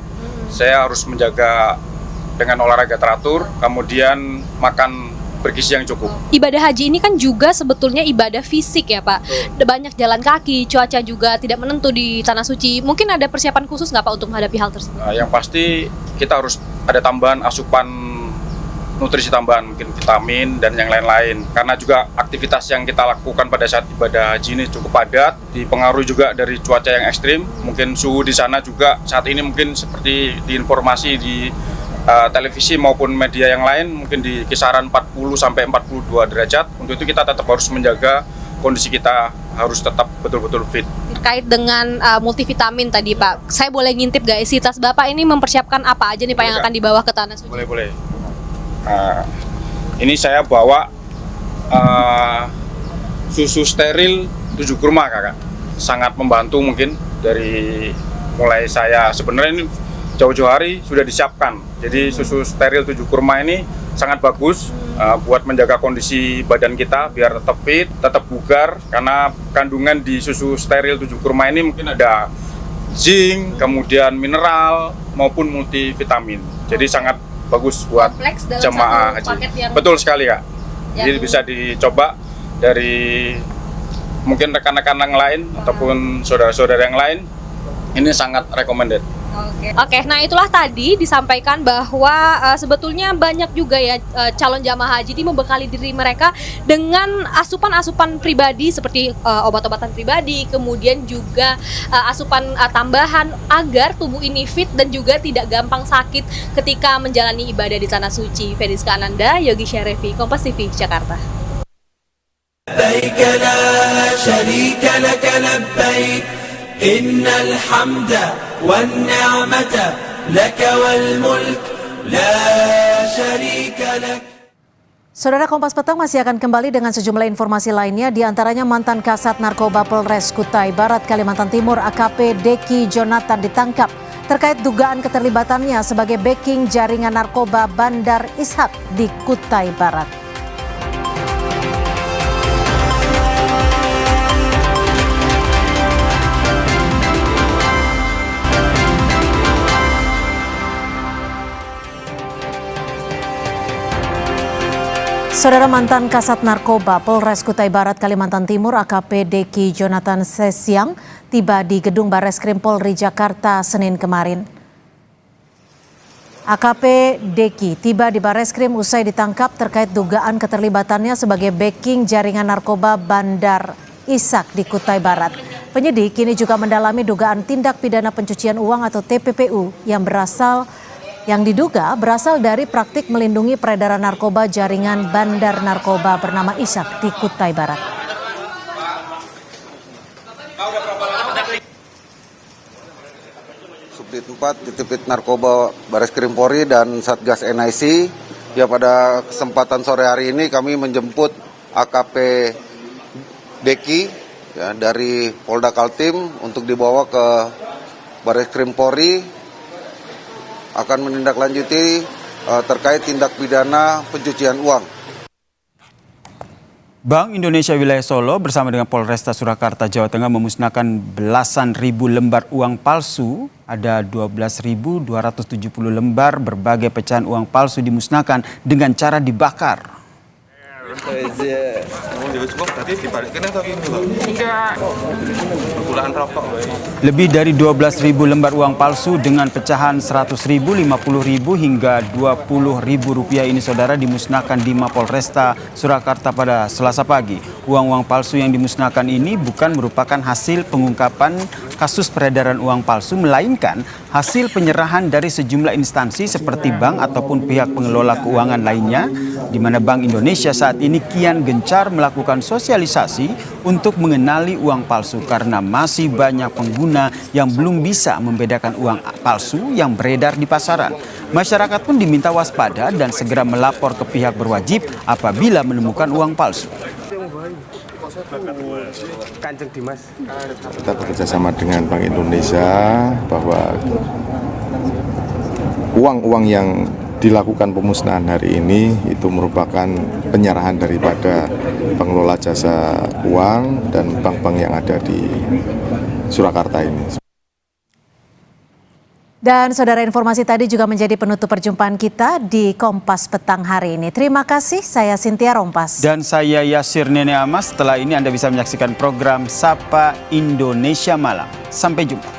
saya harus menjaga dengan olahraga teratur, kemudian makan bergizi yang cukup. Ibadah haji ini kan juga sebetulnya ibadah fisik ya Pak. Banyak jalan kaki, cuaca juga tidak menentu di Tanah Suci. Mungkin ada persiapan khusus nggak Pak untuk menghadapi hal tersebut? Yang pasti kita harus ada tambahan asupan nutrisi tambahan, mungkin vitamin dan yang lain-lain. Karena juga aktivitas yang kita lakukan pada saat ibadah haji ini cukup padat, dipengaruhi juga dari cuaca yang ekstrim. Mungkin suhu di sana juga saat ini mungkin seperti diinformasi di televisi maupun media yang lain, mungkin di kisaran 40 sampai 42 derajat. Untuk itu kita tetap harus menjaga kondisi kita harus tetap betul-betul fit. Terkait dengan multivitamin tadi Pak, saya boleh ngintip gak isi tas Bapak ini mempersiapkan apa aja nih Pak yang akan dibawa ke Tanah Suci? Boleh. Ini saya bawa susu steril 7 kurma Kakak. Sangat membantu mungkin dari mulai saya sebenarnya ini jauh-jauh hari sudah disiapkan. Jadi susu steril 7 kurma ini sangat bagus buat menjaga kondisi badan kita biar tetap fit, tetap bugar, karena kandungan di susu steril 7 kurma ini mungkin ada zinc, kemudian mineral maupun multivitamin. Jadi sangat bagus buat jemaah haji. Betul sekali Kak. Jadi bisa dicoba dari mungkin rekan-rekan yang lain ataupun saudara-saudara yang lain. Ini sangat recommended. Oke, nah itulah tadi disampaikan bahwa sebetulnya banyak juga ya calon jamaah haji ini membekali diri mereka dengan asupan-asupan pribadi seperti obat-obatan pribadi, kemudian juga asupan tambahan agar tubuh ini fit dan juga tidak gampang sakit ketika menjalani ibadah di Tanah Suci. Fedriska Ananda, Yogi Syahrevi, Kompas TV, Jakarta. Innal hamda wan ni'mata laka wal mulk la syarika lak. Saudara, Kompas Petang masih akan kembali dengan sejumlah informasi lainnya, diantaranya mantan Kasat Narkoba Polres Kutai Barat, Kalimantan Timur AKP Deki Jonathan ditangkap terkait dugaan keterlibatannya sebagai backing jaringan narkoba Bandar Ishak di Kutai Barat. Saudara, mantan Kasat Narkoba Polres Kutai Barat, Kalimantan Timur AKP Deki Jonathan Sesiang tiba di Gedung Barreskrim Polri Jakarta Senin kemarin. AKP Deki tiba di Barreskrim usai ditangkap terkait dugaan keterlibatannya sebagai backing jaringan narkoba Bandar Ishak di Kutai Barat. Penyidik kini juga mendalami dugaan tindak pidana pencucian uang atau TPPU yang diduga berasal dari praktik melindungi peredaran narkoba jaringan bandar narkoba bernama Ishak di Kutai Barat. Subdit 4 Ditipit Narkoba Barreskrim Polri dan Satgas NIC. Ya, pada kesempatan sore hari ini kami menjemput AKP Deki ya, dari Polda Kaltim untuk dibawa ke Barreskrim Polri akan menindaklanjuti terkait tindak pidana pencucian uang. Bank Indonesia Wilayah Solo bersama dengan Polresta Surakarta, Jawa Tengah memusnahkan belasan ribu lembar uang palsu. Ada 12.270 lembar berbagai pecahan uang palsu dimusnahkan dengan cara dibakar. Lebih dari 12.000 lembar uang palsu dengan pecahan 100.000, 50.000 hingga 20.000 rupiah ini saudara dimusnahkan di Mapolresta Surakarta pada Selasa pagi. Uang-uang palsu yang dimusnahkan ini bukan merupakan hasil pengungkapan kasus peredaran uang palsu, melainkan hasil penyerahan dari sejumlah instansi seperti bank ataupun pihak pengelola keuangan lainnya, di mana Bank Indonesia saat ini kian gencar melakukan sosialisasi untuk mengenali uang palsu karena masih banyak pengguna yang belum bisa membedakan uang palsu yang beredar di pasaran. Masyarakat pun diminta waspada dan segera melapor ke pihak berwajib apabila menemukan uang palsu. Kita bekerjasama dengan Bank Indonesia bahwa uang-uang yang dilakukan pemusnahan hari ini itu merupakan penyerahan daripada pengelola jasa uang dan bank-bank yang ada di Surakarta ini. Dan saudara, informasi tadi juga menjadi penutup perjumpaan kita di Kompas Petang hari ini. Terima kasih, saya Cynthia Rompas. Dan saya Yasir Nene Amas. Setelah ini Anda bisa menyaksikan program Sapa Indonesia Malam. Sampai jumpa.